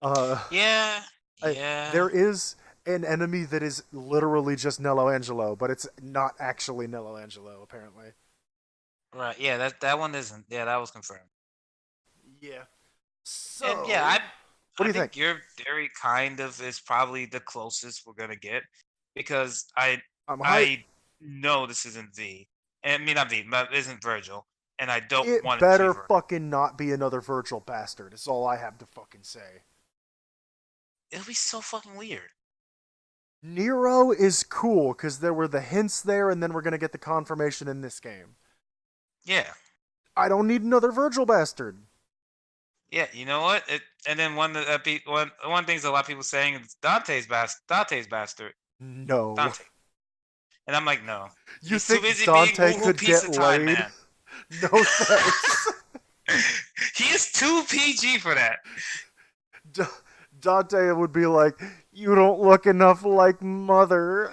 Speaker 1: Yeah.
Speaker 2: There is an enemy that is literally just Nello Angelo, but it's not actually Nello Angelo, apparently.
Speaker 1: Right. Yeah. That one isn't. Yeah, that was confirmed.
Speaker 2: Yeah. So.
Speaker 1: And yeah,
Speaker 2: what do you think?
Speaker 1: Your theory kind of is probably the closest we're gonna get, because I know this isn't V. I mean, not V, but isn't Virgil, and I don't
Speaker 2: It
Speaker 1: want
Speaker 2: better
Speaker 1: it to be
Speaker 2: fucking not be another Virgil bastard. Is all I have to fucking say.
Speaker 1: It'll be so fucking weird.
Speaker 2: Nero is cool because there were the hints there, and then we're gonna get the confirmation in this game.
Speaker 1: Yeah.
Speaker 2: I don't need another Virgil bastard.
Speaker 1: Yeah, you know what? And then one things a lot of people saying is Dante's bastard.
Speaker 2: No.
Speaker 1: Dante. And I'm like, no.
Speaker 2: You
Speaker 1: He's too
Speaker 2: think
Speaker 1: busy
Speaker 2: Dante
Speaker 1: being
Speaker 2: could
Speaker 1: piece
Speaker 2: get
Speaker 1: of time,
Speaker 2: laid?
Speaker 1: man.
Speaker 2: No thanks.
Speaker 1: He is too PG for that.
Speaker 2: Dante would be like, you don't look enough like mother.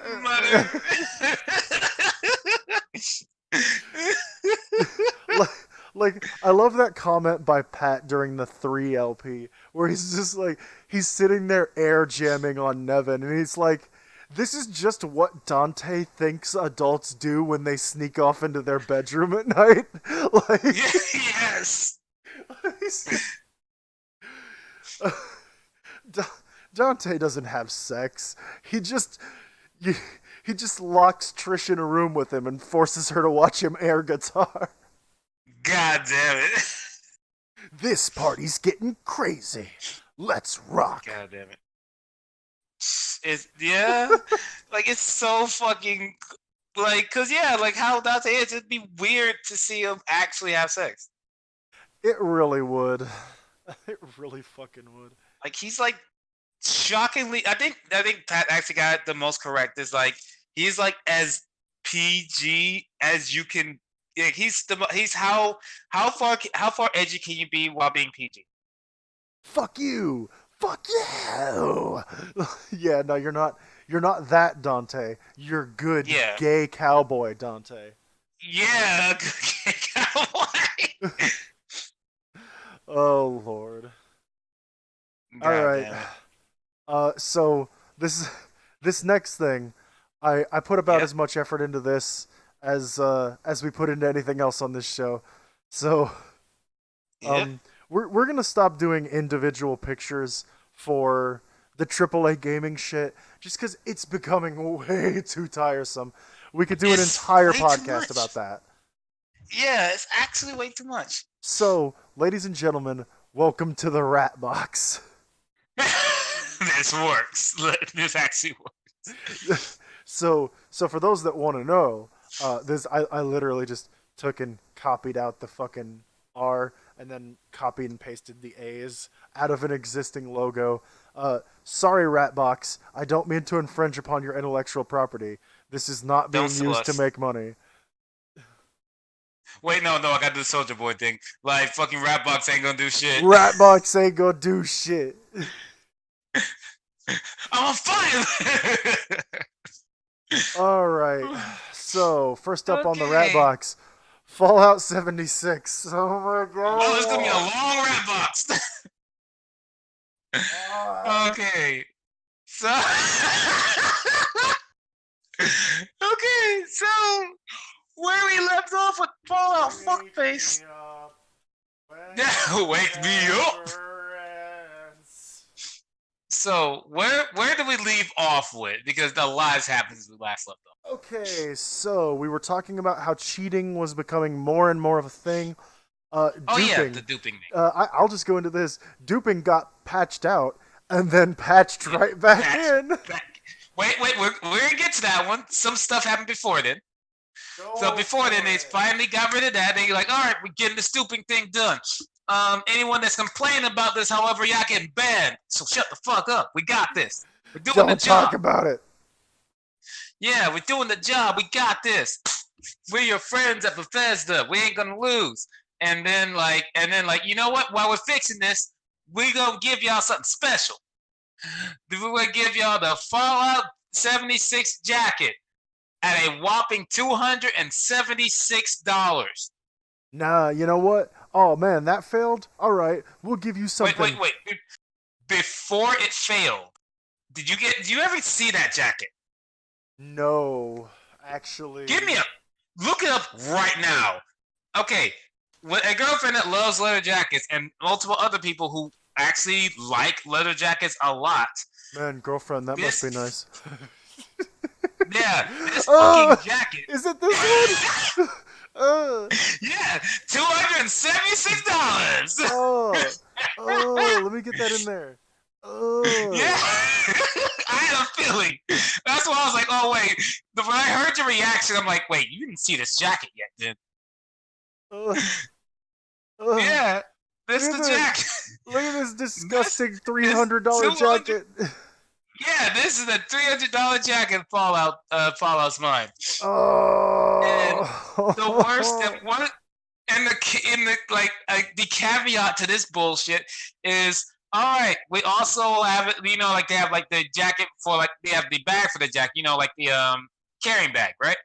Speaker 2: like, I love that comment by Pat during the 3 LP, where he's just like, he's sitting there air jamming on Nevin, and he's like, this is just what Dante thinks adults do when they sneak off into their bedroom at night. Like,
Speaker 1: yes.
Speaker 2: Dante doesn't have sex. He just locks Trish in a room with him and forces her to watch him air guitar.
Speaker 1: God damn it.
Speaker 2: This party's getting crazy. Let's rock.
Speaker 1: God damn it. Like it's so fucking like, cause like how Dante is, it'd be weird to see him actually have sex.
Speaker 2: It really would. It really fucking would.
Speaker 1: Like he's like shockingly. I think Pat actually got it the most correct. Is like he's like as PG as you can. Like he's how far edgy can you be while being PG?
Speaker 2: Fuck you. Fuck you. Yeah, no, you're not that Dante. You're good gay cowboy Dante.
Speaker 1: Yeah, gay cowboy.
Speaker 2: Oh Lord.
Speaker 1: God,
Speaker 2: all right. So this next thing, I put about as much effort into this as we put into anything else on this show. So we're gonna stop doing individual pictures for the AAA gaming shit, just because it's becoming way too tiresome. We could do an entire podcast about that.
Speaker 1: Yeah, it's actually way too much.
Speaker 2: So, ladies and gentlemen, welcome to the Raaatbox.
Speaker 1: This works. This actually works.
Speaker 2: So for those that want to know, I literally just took and copied out the fucking R and then copied and pasted the A's out of an existing logo. Sorry, Raaatbox, I don't mean to infringe upon your intellectual property. This is not being used to make money.
Speaker 1: Wait, no, I gotta do the Soulja Boy thing. Like, fucking Raaatbox ain't gonna do shit.
Speaker 2: Raaatbox ain't gonna do shit.
Speaker 1: I'm on fire!
Speaker 2: Alright, so, first up on the
Speaker 1: Okay.
Speaker 2: Raaatbox, Fallout 76. Oh my god.
Speaker 1: Oh, it's gonna be a long Raaatbox. Okay. So... okay, so... Where we left off with Fallout Fuckface. Wake me up! So, where do we leave off with? Because the lies happened since we last left off.
Speaker 2: Okay, so we were talking about how cheating was becoming more and more of a thing. Duping.
Speaker 1: Oh yeah, the duping thing.
Speaker 2: I'll just go into this. Duping got patched out and then patched right back in.
Speaker 1: Wait, we're gonna get to that one. Some stuff happened before then. So before then, they finally got rid of that. They're like, all right, we're getting the duping thing done. Anyone that's complaining about this, however, y'all getting banned. So shut the fuck up. We got this. We're doing the job.
Speaker 2: Don't talk about it.
Speaker 1: Yeah, we're doing the job. We got this. We're your friends at Bethesda. We ain't gonna lose. And then you know what? While we're fixing this, we gonna give y'all something special. We're gonna give y'all the Fallout 76 jacket at a whopping $276.
Speaker 2: Nah, you know what? Oh man, that failed? Alright, we'll give you something.
Speaker 1: Wait. Before it failed, did you ever see that jacket?
Speaker 2: No, actually.
Speaker 1: Look it up right now. Okay, with a girlfriend that loves leather jackets and multiple other people who actually like leather jackets a lot.
Speaker 2: Man, girlfriend, that must be nice.
Speaker 1: Yeah, this fucking jacket.
Speaker 2: Is it this one?
Speaker 1: Yeah, $276.
Speaker 2: Let me get that in there.
Speaker 1: Yeah, I had a feeling. That's why I was like, oh wait. When I heard your reaction, I'm like, wait, you didn't see this jacket yet, dude. Yeah, this is the jacket.
Speaker 2: Look at this disgusting $300 jacket.
Speaker 1: Yeah, this is a $300 jacket. Fallout's mine.
Speaker 2: Oh.
Speaker 1: And the worst and one, and the caveat to this bullshit is, all right, we also have it. You know, like they have like the jacket for like they have the bag for the jacket. You know, like the carrying bag, right?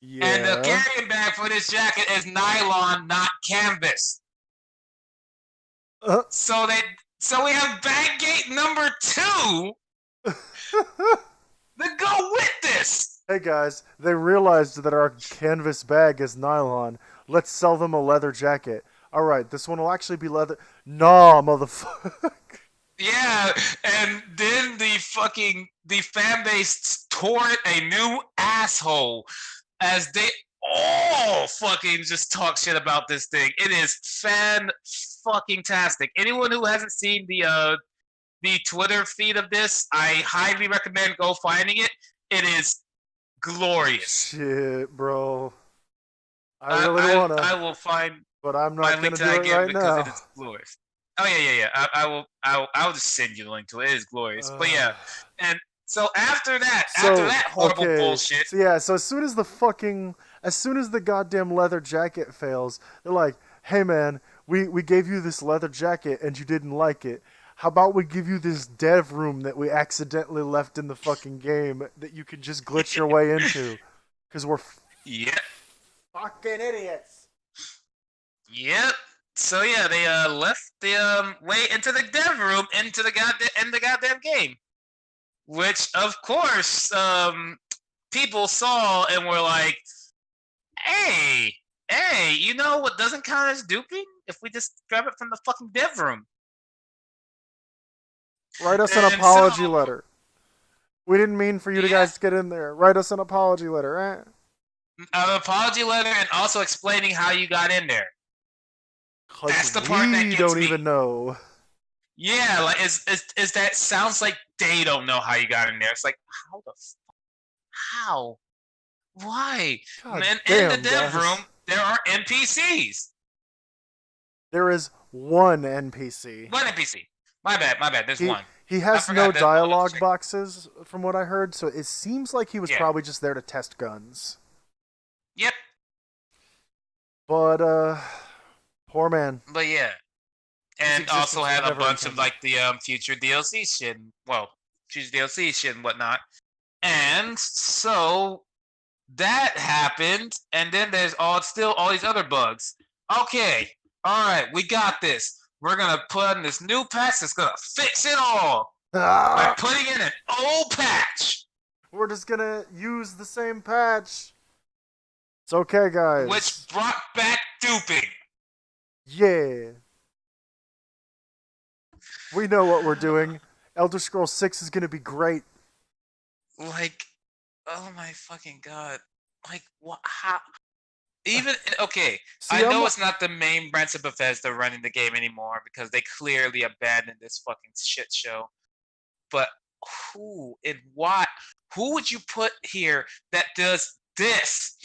Speaker 2: Yeah.
Speaker 1: And the carrying bag for this jacket is nylon, not canvas. So we have bag gate number 2 to go with this.
Speaker 2: Hey guys, they realized that our canvas bag is nylon. Let's sell them a leather jacket. Alright, this one will actually be leather. Nah, motherfucker.
Speaker 1: Yeah, and then the fan base tore it a new asshole as they all fucking just talk shit about this thing. It is fan-fucking-tastic. Anyone who hasn't seen the Twitter feed of this, I highly recommend go finding it. It is glorious.
Speaker 2: Shit, bro. I really wanna.
Speaker 1: I will find.
Speaker 2: But I'm not gonna do it right now.
Speaker 1: It is glorious. Oh yeah. I will just send you the link to it. It is glorious. But yeah, and so after that horrible bullshit.
Speaker 2: So yeah, so as soon as the goddamn leather jacket fails, they're like, "Hey man, we gave you this leather jacket and you didn't like it. How about we give you this dev room that we accidentally left in the fucking game that you can just glitch your way into? Because we're fucking idiots."
Speaker 1: Yep. So yeah, they left the way into the dev room into the goddamn game, which of course people saw and were like, hey, you know what doesn't count as duping? If we just grab it from the fucking dev room.
Speaker 2: Write us an apology letter. We didn't mean for you guys to get in there. Write us an apology letter, right?
Speaker 1: An apology letter and also explaining how you got in there.
Speaker 2: 'Cause
Speaker 1: That's the part that
Speaker 2: we
Speaker 1: gets
Speaker 2: don't
Speaker 1: me.
Speaker 2: even know.
Speaker 1: Yeah, like is that sounds like they don't know how you got in there. It's like how the how? Why?
Speaker 2: God
Speaker 1: Man, in the
Speaker 2: damn,
Speaker 1: dev
Speaker 2: guys.
Speaker 1: room, there are NPCs.
Speaker 2: There is one NPC.
Speaker 1: One NPC. My bad. There's one.
Speaker 2: He
Speaker 1: I
Speaker 2: has
Speaker 1: forgot
Speaker 2: no
Speaker 1: that-
Speaker 2: dialogue boxes, from what I heard, so it seems like he was
Speaker 1: Yeah.
Speaker 2: probably just there to test guns.
Speaker 1: Yep.
Speaker 2: But, poor man.
Speaker 1: But yeah. And
Speaker 2: existence
Speaker 1: also
Speaker 2: was
Speaker 1: had a
Speaker 2: never
Speaker 1: bunch of
Speaker 2: intended.
Speaker 1: like the future DLC shit. Well, future DLC shit and whatnot. And so that happened, and then there's still all these other bugs. Okay, all right, we got this. We're gonna put in this new patch that's gonna fix it all by
Speaker 2: Ah,
Speaker 1: putting in an old patch,
Speaker 2: we're just gonna use the same patch. It's okay, guys.
Speaker 1: which brought back duping.
Speaker 2: Yeah. We know what we're doing. Elder Scrolls 6 is gonna be great.
Speaker 1: Like, oh my fucking god! Like, what? How? Even okay,
Speaker 2: See,
Speaker 1: I know
Speaker 2: I'm-
Speaker 1: it's not the main branch of Bethesda running the game anymore because they clearly abandoned this fucking shit show. But who and what? Who would you put here that does this?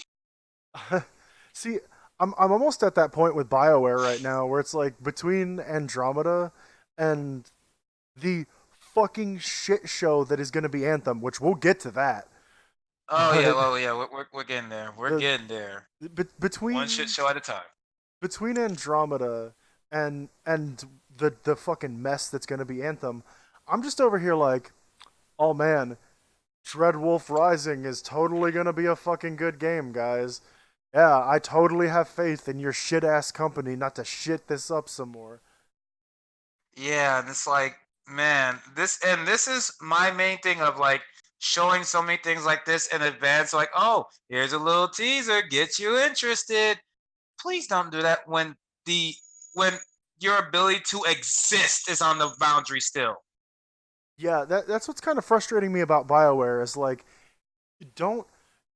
Speaker 2: See, I'm almost at that point with BioWare right now where it's like between Andromeda and the fucking shit show that is going to be Anthem, which we'll get to that.
Speaker 1: Oh yeah, well yeah, we're getting there. We're
Speaker 2: The-
Speaker 1: getting there.
Speaker 2: Between
Speaker 1: One shit show at a time.
Speaker 2: between Andromeda and the fucking mess that's going to be Anthem, I'm just over here like, oh man, Dreadwolf Rising is totally going to be a fucking good game, guys. Yeah, I totally have faith in your shit ass company not to shit this up some more.
Speaker 1: Yeah, and it's like, man, this is my main thing of like showing so many things like this in advance. Like, oh, here's a little teaser, get you interested. Please don't do that when your ability to exist is on the boundary still.
Speaker 2: Yeah, that's what's kind of frustrating me about BioWare is like, don't.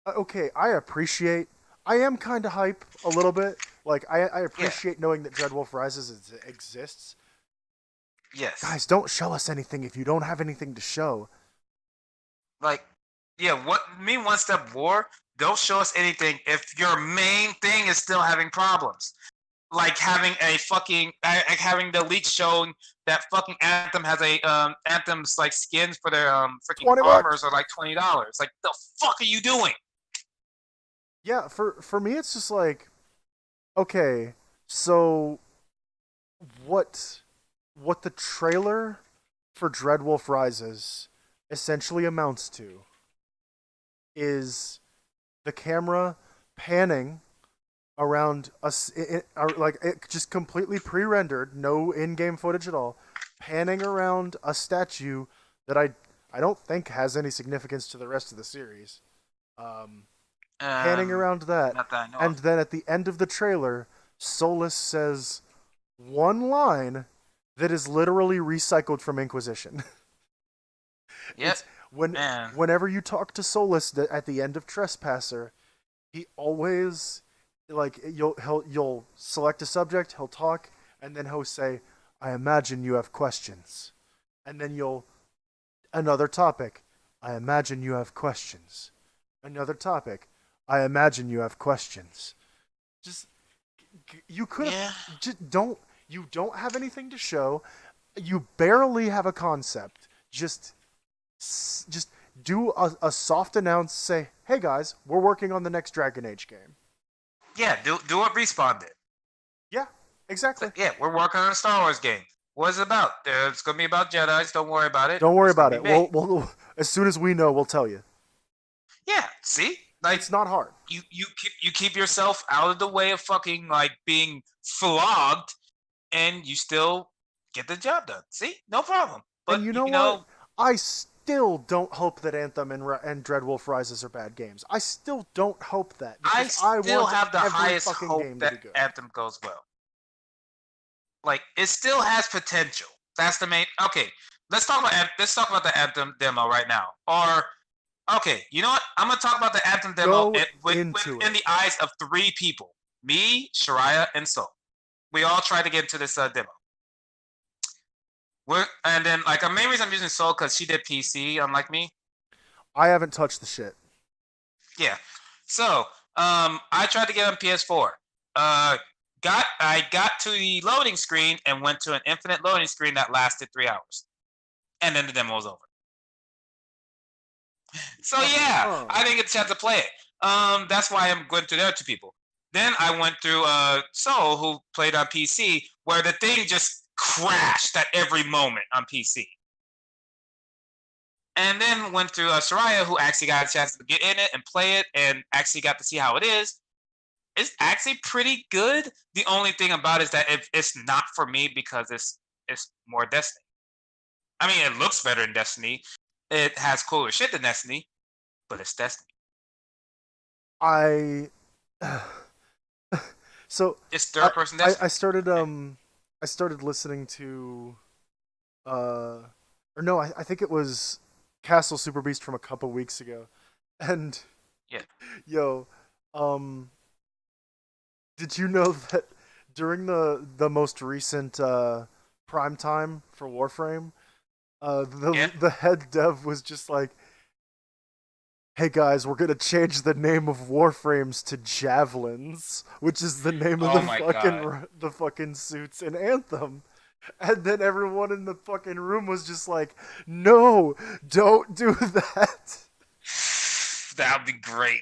Speaker 2: Okay, I am kind of hype a little bit. Like, I appreciate knowing that Dreadwolf Rises exists.
Speaker 1: Yes.
Speaker 2: Guys, don't show us anything if you don't have anything to show.
Speaker 1: Like, yeah, One Step War, don't show us anything if your main thing is still having problems. Like having having the leak showing that fucking Anthem has Anthem's like skins for their freaking
Speaker 2: $20.
Speaker 1: armors are like $20. Like the fuck are you doing?
Speaker 2: Yeah, for me it's just like, okay, so what the trailer for Dreadwolf Rises essentially amounts to is the camera panning around us, just completely pre-rendered, no in-game footage at all, panning around a statue that I don't think has any significance to the rest of the series. Panning around that,
Speaker 1: Not that I know
Speaker 2: and
Speaker 1: of.
Speaker 2: then at the end of the trailer, Solus says one line that is literally recycled from Inquisition.
Speaker 1: Yep. Man.
Speaker 2: Whenever you talk to Solus at the end of Trespasser, he always you'll select a subject, he'll talk, and then he'll say, "I imagine you have questions," and then another topic. "I imagine you have questions." Another topic. "I imagine you have questions." Just you could just don't. You don't have anything to show. You barely have a concept. Just do a soft announce. Say, "Hey guys, we're working on the next Dragon Age game."
Speaker 1: Yeah, do what Respawn did.
Speaker 2: Yeah, exactly.
Speaker 1: Yeah, we're working on a Star Wars game. What is it about? It's gonna be about Jedi's. Don't worry about it.
Speaker 2: Don't worry
Speaker 1: It's gonna
Speaker 2: about it.
Speaker 1: be made.
Speaker 2: We'll as soon as we know, we'll tell you.
Speaker 1: Yeah, see, like
Speaker 2: It's not hard.
Speaker 1: you keep yourself out of the way of fucking like being flogged, and you still get the job done. See, no problem. But
Speaker 2: And you know what? I still don't hope that Anthem and Dreadwolf Rises are bad games. I still don't hope that.
Speaker 1: I
Speaker 2: Because
Speaker 1: still
Speaker 2: want
Speaker 1: have the
Speaker 2: every
Speaker 1: highest
Speaker 2: fucking
Speaker 1: hope
Speaker 2: game to be
Speaker 1: that
Speaker 2: good.
Speaker 1: Anthem goes well. Like it still has potential. That's the main. Okay, let's talk about the Anthem demo right now. Or Okay, you know what? I'm gonna talk about the Anthem demo
Speaker 2: Go
Speaker 1: in
Speaker 2: into
Speaker 1: the
Speaker 2: it.
Speaker 1: eyes of 3 people: me, Shariah, and Soul. We all tried to get into this demo. And then like the main reason I'm using Soul because she did PC, unlike me.
Speaker 2: I haven't touched the shit.
Speaker 1: Yeah. So I tried to get on PS4. I got to the loading screen and went to an infinite loading screen that lasted 3 hours, and then the demo was over. So yeah, I didn't get the chance to play it. That's why I'm going through the other 2 people. Then I went through Soul, who played on PC, where the thing just crashed at every moment on PC. And then went through Shariah, who actually got a chance to get in it and play it, and actually got to see how it is. It's actually pretty good. The only thing about it is that it's not for me because it's more Destiny. I mean, it looks better than Destiny. It has cooler shit than Destiny, but it's Destiny.
Speaker 2: So
Speaker 1: it's third-person Destiny.
Speaker 2: I started listening to, or no, I think it was Castle Super Beast from a couple weeks ago, and
Speaker 1: yeah,
Speaker 2: yo, did you know that during the most recent prime time for Warframe, the head dev was just like, "Hey guys, we're gonna change the name of Warframes to Javelins, which is the name of the fucking suits in Anthem." And then everyone in the fucking room was just like, "No, don't do that."
Speaker 1: That would be great.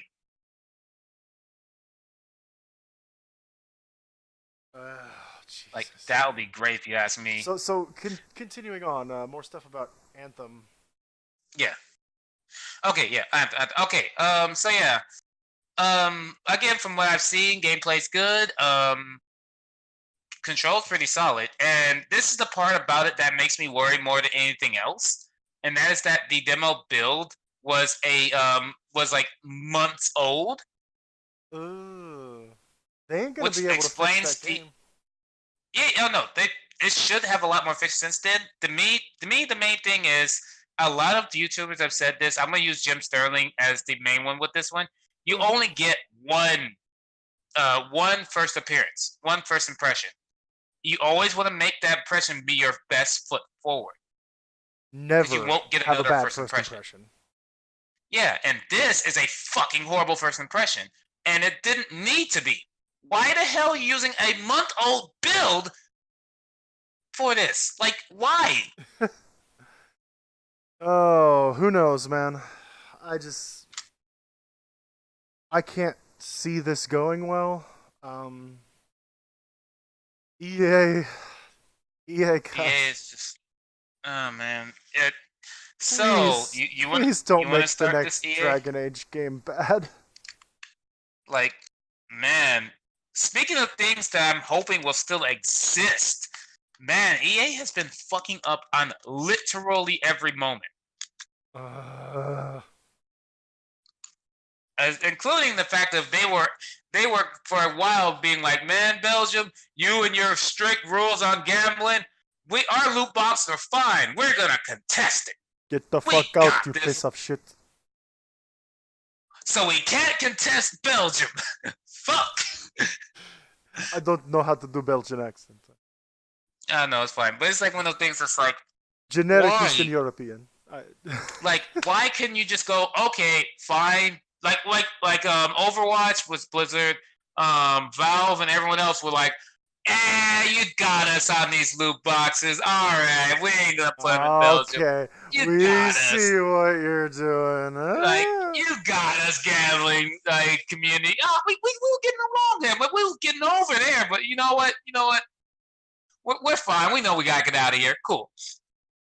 Speaker 1: Like that would be great if you ask me.
Speaker 2: So continuing on, more stuff about Anthem.
Speaker 1: Yeah. Okay. Yeah. Okay. So yeah. Again, from what I've seen, gameplay's good. Control's pretty solid, and this is the part about it that makes me worry more than anything else, and that is that the demo build was like months old.
Speaker 2: Ooh. They ain't gonna be able to fix that game.
Speaker 1: Yeah, no, it should have a lot more fixes since then. To me, the main thing is a lot of YouTubers have said this. I'm gonna use Jim Sterling as the main one with this one. You only get one first appearance, one first impression. You always want to make that impression be your best foot forward.
Speaker 2: Never
Speaker 1: you won't get
Speaker 2: have
Speaker 1: another
Speaker 2: a bad
Speaker 1: first impression.
Speaker 2: Yeah,
Speaker 1: and this is a fucking horrible first impression, and it didn't need to be. Why the hell are you using a month-old build for this? Like, why?
Speaker 2: Oh, who knows, man? I can't see this going well. EA is
Speaker 1: just, oh man.
Speaker 2: Please don't make the next Dragon Age game bad.
Speaker 1: Like, man, speaking of things that I'm hoping will still exist, man, EA has been fucking up on literally every moment. Including the fact that they were for a while being like, man, Belgium, you and your strict rules on gambling, our loot boxes are fine. We're gonna contest it.
Speaker 2: Get the fuck out, you piece of shit.
Speaker 1: So we can't contest Belgium. Fuck.
Speaker 2: I don't know how to do Belgian accent.
Speaker 1: I know, it's fine. But it's like one of those things that's like,
Speaker 2: generic
Speaker 1: why?
Speaker 2: Eastern European.
Speaker 1: Like, why couldn't you just go, okay, fine. Like Overwatch with Blizzard, Valve and everyone else were like, you got us on these loot boxes. Alright, we ain't gonna play with Belgium.
Speaker 2: Okay, we see what you're doing.
Speaker 1: Like, you got us, gambling community. Oh, we were getting along there, but we were getting over there. But you know what? We're fine. We know we gotta get out of here. Cool.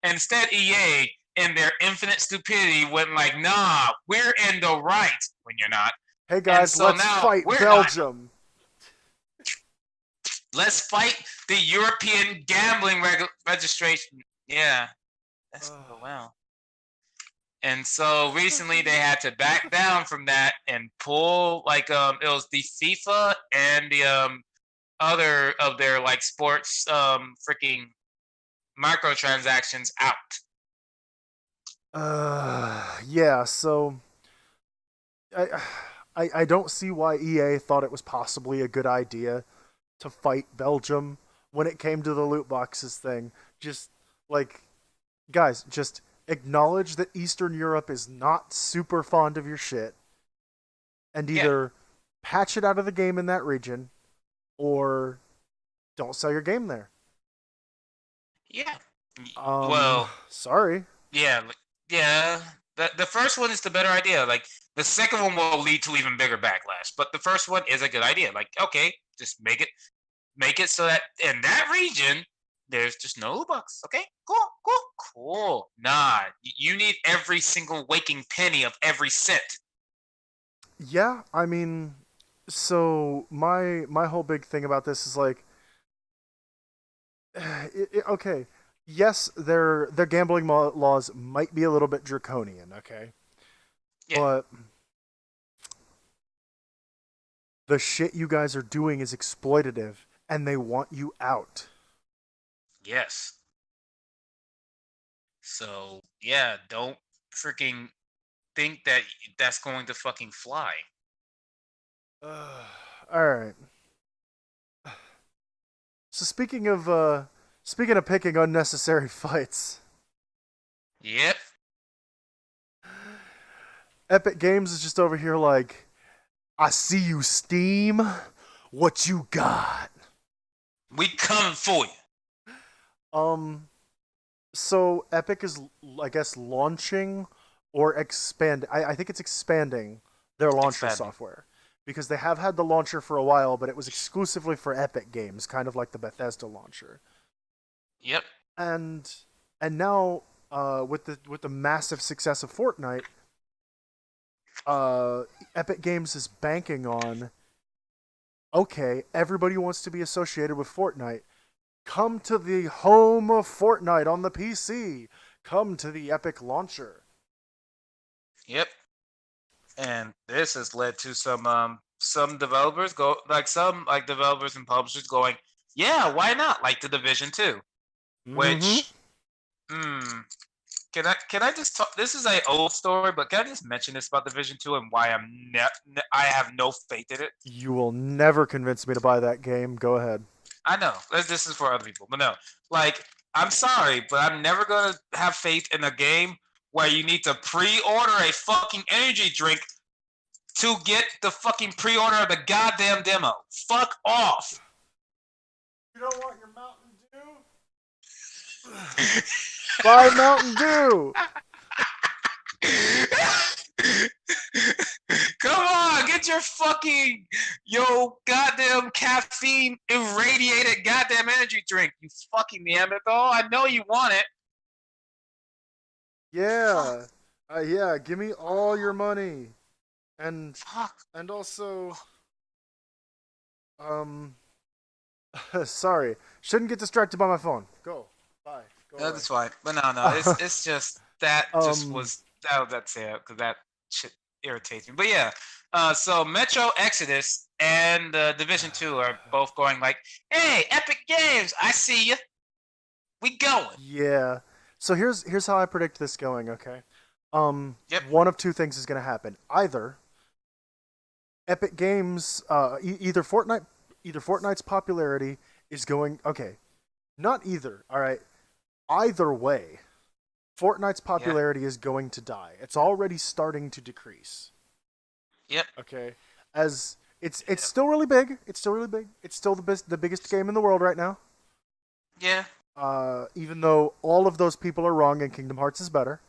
Speaker 1: And instead, EA, in their infinite stupidity, went like, nah, we're in the right when you're not.
Speaker 2: Hey guys, let's fight Belgium.
Speaker 1: Let's fight the European gambling registration. Yeah. Oh, wow. And so recently they had to back down from that and pull, it was the FIFA and the other of their sports freaking microtransactions out.
Speaker 2: Yeah, so I, I don't see why EA thought it was possibly a good idea to fight Belgium when it came to the loot boxes thing. Just like, guys, just acknowledge that Eastern Europe is not super fond of your shit, and either patch it out of the game in that region, or don't sell your game there.
Speaker 1: Yeah.
Speaker 2: Sorry.
Speaker 1: Yeah. The first one is the better idea. Like the second one will lead to even bigger backlash, but the first one is a good idea. Like, okay, just make it so that in that region there's just no loot box. Okay, cool. Nah, you need every single waking penny of every cent.
Speaker 2: Yeah, I mean, so my whole big thing about this is like, okay, yes, their gambling laws might be a little bit draconian, okay, but the shit you guys are doing is exploitative, and they want you out.
Speaker 1: Yes. So yeah, don't freaking think that that's going to fucking fly.
Speaker 2: All right. So speaking of picking unnecessary fights.
Speaker 1: Yep.
Speaker 2: Epic Games is just over here like, I see you, Steam. What you got?
Speaker 1: We coming for you.
Speaker 2: So Epic is, I guess, launching or expand. I think it's expanding their launcher software, because they have had the launcher for a while, but it was exclusively for Epic Games, kind of like the Bethesda launcher.
Speaker 1: Yep.
Speaker 2: And now with the massive success of Fortnite, Epic Games is banking on, okay, everybody wants to be associated with Fortnite. Come to the home of Fortnite on the PC. Come to the Epic launcher.
Speaker 1: Yep. And this has led to some developers developers and publishers going, yeah, why not? Like the Division 2. Which can I just talk, this is an old story, but can I just mention this about Division 2 and why I have no faith in it?
Speaker 2: You will never convince me to buy that game. Go ahead.
Speaker 1: I know. This is for other people, but no. Like, I'm sorry, but I'm never gonna have faith in a game where you need to pre-order a fucking energy drink to get the fucking pre-order of the goddamn demo. Fuck off.
Speaker 2: You don't want your Mountain Dew? Buy Mountain Dew.
Speaker 1: Come on, get your fucking goddamn caffeine irradiated goddamn energy drink, you fucking Neanderthal. I know you want it.
Speaker 2: Yeah. Yeah, give me all your money. And
Speaker 1: Fuck.
Speaker 2: and also sorry. Shouldn't get distracted by my phone. Go. Bye. Go
Speaker 1: That's fine. But no, it's just that that's it, because that shit irritates me. But yeah, so Metro Exodus and Division 2 are both going like, hey, Epic Games, I see you. We going.
Speaker 2: Yeah. So here's how I predict this going, okay?
Speaker 1: Yep.
Speaker 2: One of two things is going to happen. Either Epic Games, either Fortnite's popularity is going, okay, not either, all right? Either way, Fortnite's popularity is going to die. It's already starting to decrease.
Speaker 1: Yep.
Speaker 2: Okay. As it's still really big. It's still really big. It's still the biggest game in the world right now.
Speaker 1: Yeah.
Speaker 2: Even though all of those people are wrong and Kingdom Hearts is better.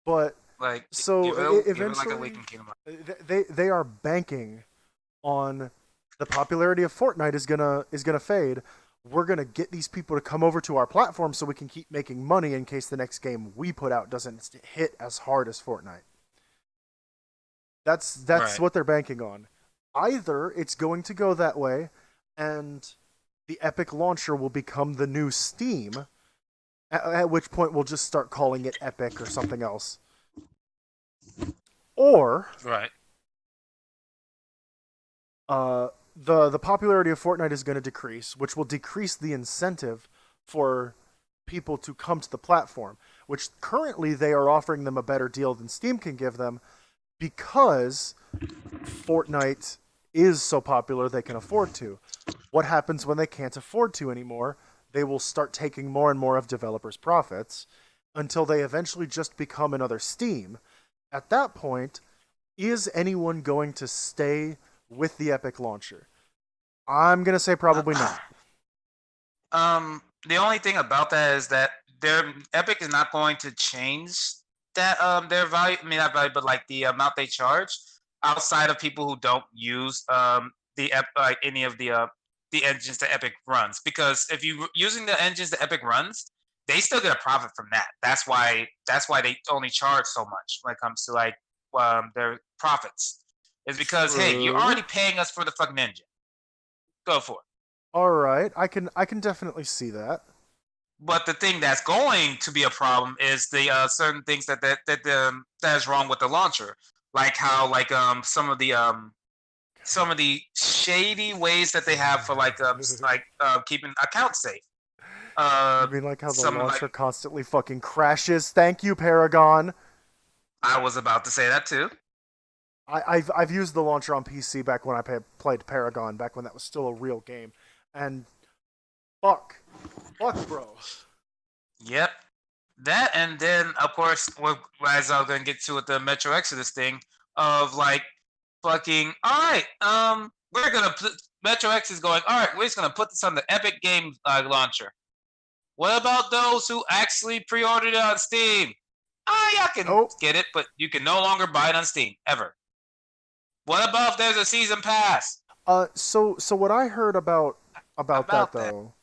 Speaker 2: But
Speaker 1: like,
Speaker 2: so
Speaker 1: eventually
Speaker 2: they are banking on the popularity of Fortnite is gonna fade. We're gonna get these people to come over to our platform so we can keep making money in case the next game we put out doesn't hit as hard as Fortnite. That's right. What they're banking on. Either it's going to go that way, and the Epic launcher will become the new Steam, at which point we'll just start calling it Epic or something else. Or
Speaker 1: right.
Speaker 2: The popularity of Fortnite is going to decrease, which will decrease the incentive for people to come to the platform, which currently they are offering them a better deal than Steam can give them because Fortnite is so popular they can afford to. What happens when they can't afford to anymore? They will start taking more and more of developers' profits until they eventually just become another Steam. At that point, is anyone going to stay with the Epic launcher? I'm going to say probably not.
Speaker 1: The only thing about that is that their Epic is not going to change that their value. I mean not value, but like the amount they charge outside of people who don't use any of the engines that Epic runs. Because if you using the engines that Epic runs, they still get a profit from that. That's why they only charge so much when it comes to like their profits. Is because hey, you're already paying us for the fucking engine. Go for it.
Speaker 2: All right, I can definitely see that.
Speaker 1: But the thing that's going to be a problem is the certain things that is wrong with the launcher, like how like some of the shady ways that they have for like keeping accounts safe.
Speaker 2: You mean like how the launcher constantly fucking crashes? Thank you, Paragon.
Speaker 1: I was about to say that too.
Speaker 2: I've used the launcher on PC back when I played Paragon, back when that was still a real game, and fuck, bro.
Speaker 1: Yep, that, and then of course, as I was gonna get to with the Metro Exodus thing of like fucking. All right, we're gonna put Metro X is going. All right, we're just gonna put this on the Epic Game launcher. What about those who actually pre-ordered it on Steam? Y'all can get it, but you can no longer buy it on Steam ever. What about if there's a season pass?
Speaker 2: So what I heard about that though.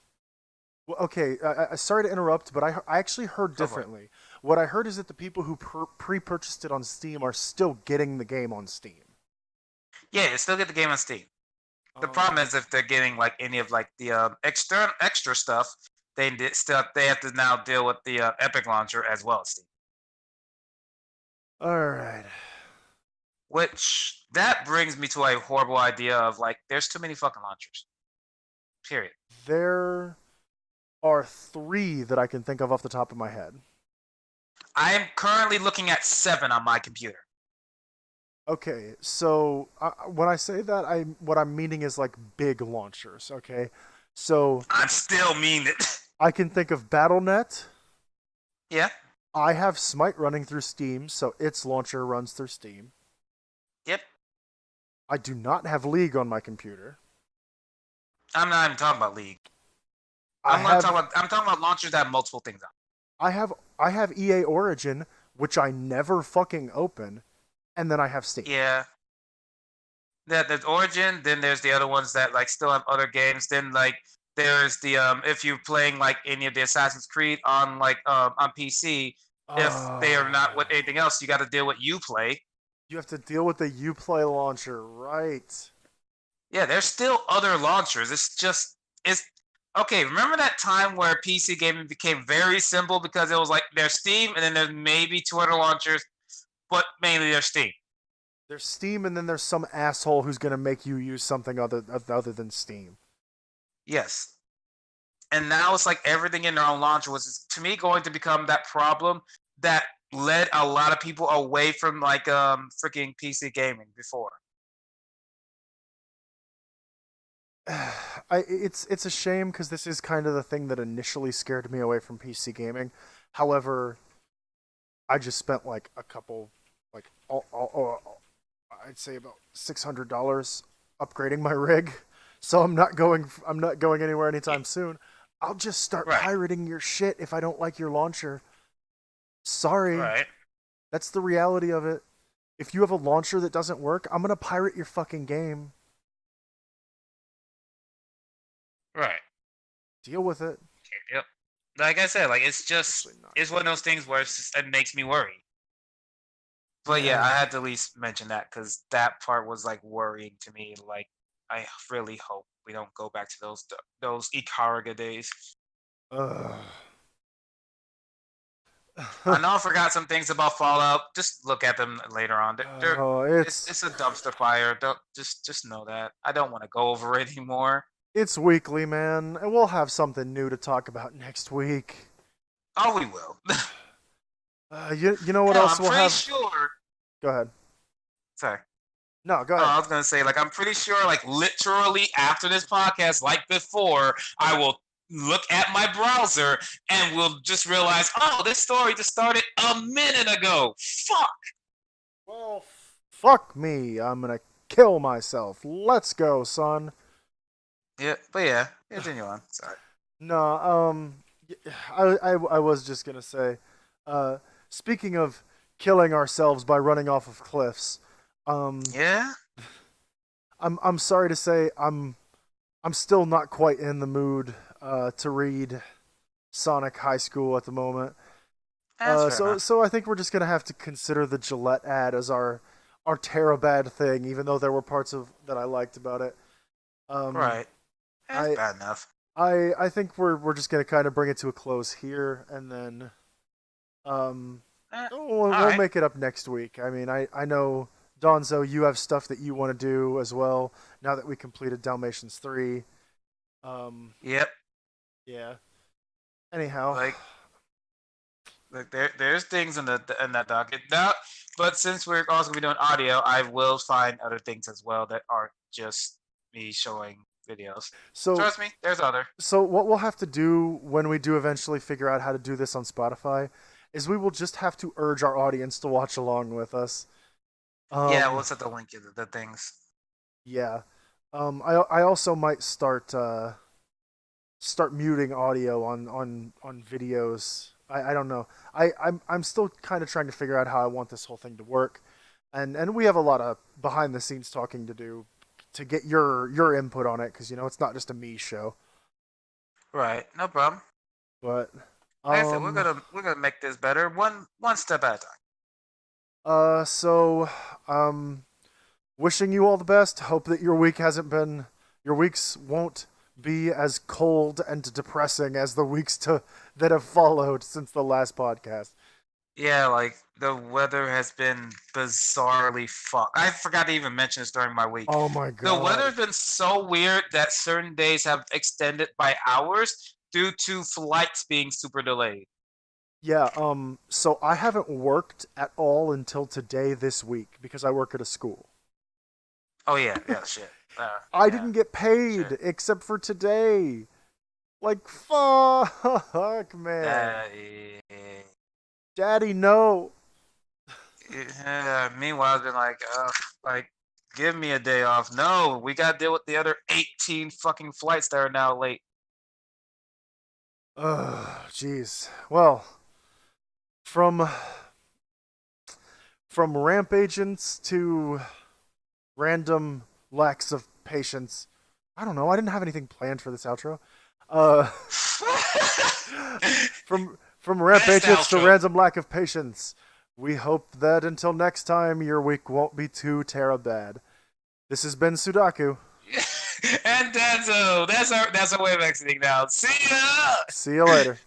Speaker 2: Well, okay, sorry to interrupt, but I actually heard differently. What I heard is that the people who pre-purchased it on Steam are still getting the game on Steam.
Speaker 1: Yeah, they still get the game on Steam. The problem is if they're getting like any of like the extra stuff, they have to now deal with the Epic launcher as well as Steam.
Speaker 2: All right.
Speaker 1: Which that brings me to a horrible idea of like there's too many fucking launchers. Period.
Speaker 2: There are 3 that I can think of off the top of my head.
Speaker 1: I am currently looking at 7 on my computer.
Speaker 2: Okay, so when I say that, what I'm meaning is like big launchers. Okay, so
Speaker 1: I'm still meaning it.
Speaker 2: I can think of Battle.net.
Speaker 1: Yeah.
Speaker 2: I have Smite running through Steam, so its launcher runs through Steam.
Speaker 1: Yep.
Speaker 2: I do not have League on my computer.
Speaker 1: I'm not even talking about League. I'm talking about launchers that have multiple things on.
Speaker 2: I have EA Origin, which I never fucking open, and then I have Steam.
Speaker 1: Yeah. There's Origin, then there's the other ones that like still have other games. Then like there's the if you're playing like any of the Assassin's Creed on like on PC, if they are not with anything else, you got to deal with Uplay.
Speaker 2: You have to deal with the Uplay launcher, right?
Speaker 1: Yeah, there's still other launchers. It's okay. Remember that time where PC gaming became very simple because it was like there's Steam and then there's maybe 2 other launchers, but mainly there's Steam.
Speaker 2: There's Steam and then there's some asshole who's gonna make you use something other than Steam.
Speaker 1: Yes. And now it's like everything in their own launcher was, to me, going to become that problem that led a lot of people away from like freaking PC gaming before.
Speaker 2: It's a shame because this is kind of the thing that initially scared me away from PC gaming. However, I just spent like a couple, like I'd say about $600 upgrading my rig, so I'm not going anywhere anytime soon. I'll just start pirating your shit if I don't like your launcher. Sorry.
Speaker 1: Right.
Speaker 2: That's the reality of it. If you have a launcher that doesn't work, I'm gonna pirate your fucking game.
Speaker 1: Right.
Speaker 2: Deal with it.
Speaker 1: Yep. Like I said, like it's one of those things where it makes me worry. But yeah, I had to at least mention that because that part was like worrying to me. Like I really hope we don't go back to those Ikaruga days. I know I forgot some things about Fallout. Just look at them later on. It's a dumpster fire. Just know that. I don't want to go over it anymore.
Speaker 2: It's weekly, man, and we'll have something new to talk about next week.
Speaker 1: Oh, we will.
Speaker 2: You know what
Speaker 1: Hell,
Speaker 2: else
Speaker 1: I'm
Speaker 2: we'll
Speaker 1: pretty
Speaker 2: have?
Speaker 1: sure.
Speaker 2: Go ahead.
Speaker 1: Sorry.
Speaker 2: No, go
Speaker 1: Oh, I
Speaker 2: ahead.
Speaker 1: was gonna say, like, I'm pretty sure, like, literally after this podcast, like before, I will look at my browser and will just realize, oh, this story just started a minute ago. Fuck.
Speaker 2: Well, fuck me. I'm gonna kill myself. Let's go, son.
Speaker 1: Yeah, but yeah, continue on. Sorry.
Speaker 2: No, I was just gonna say, uh, speaking of killing ourselves by running off of cliffs,
Speaker 1: Yeah.
Speaker 2: I'm sorry to say I'm still not quite in the mood to read Sonic High School at the moment.
Speaker 1: That's fair
Speaker 2: So
Speaker 1: enough.
Speaker 2: so I think we're just gonna have to consider the Gillette ad as our Terabad thing, even though there were parts of that I liked about it.
Speaker 1: Right. That's
Speaker 2: I
Speaker 1: bad enough.
Speaker 2: I think we're just gonna kind of bring it to a close here, and then we'll
Speaker 1: Alright.
Speaker 2: make it up next week. I mean, I know Donzo, you have stuff that you want to do as well. Now that we completed Dalmatians 3,
Speaker 1: Yep.
Speaker 2: yeah. Anyhow,
Speaker 1: Like there's things in that docket now, but since we're also gonna be doing audio, I will find other things as well that aren't just me showing videos.
Speaker 2: so
Speaker 1: Trust me, there's other.
Speaker 2: so what we'll have to do when we do eventually figure out how to do this on Spotify is we will just have to urge our audience to watch along with us.
Speaker 1: Yeah, we'll set the link in the things.
Speaker 2: Yeah. I also might start muting audio on videos. I don't know. I'm still kind of trying to figure out how I want this whole thing to work, and we have a lot of behind the scenes talking to do to get your input on it, because it's not just a me show.
Speaker 1: Right, no problem.
Speaker 2: But
Speaker 1: Like I said, we're gonna make this better one step at a time.
Speaker 2: so wishing you all the best. Hope that your weeks won't be as cold and depressing as the weeks that have followed since the last podcast.
Speaker 1: Yeah, like the weather has been bizarrely fucked. I forgot to even mention this during my week.
Speaker 2: Oh my
Speaker 1: The weather's
Speaker 2: god.
Speaker 1: been so weird that certain days have extended by hours due to flights being super delayed.
Speaker 2: Yeah, so I haven't worked at all until today this week because I work at a school.
Speaker 1: Oh yeah, shit.
Speaker 2: I
Speaker 1: Yeah,
Speaker 2: didn't get paid
Speaker 1: shit.
Speaker 2: except for today. Like, fuck, man. Daddy, no.
Speaker 1: Meanwhile, it's been like, give me a day off. No, we gotta deal with the other 18 fucking flights that are now late.
Speaker 2: Jeez. Well, from ramp agents to random lacks of patience. I don't know. I didn't have anything planned for this outro. From ramp
Speaker 1: Best
Speaker 2: agents to
Speaker 1: outro.
Speaker 2: random lack of patience. We hope that until next time, your week won't be too bad. This has been Sudaku.
Speaker 1: And that's our way of exiting now. See ya.
Speaker 2: See you later.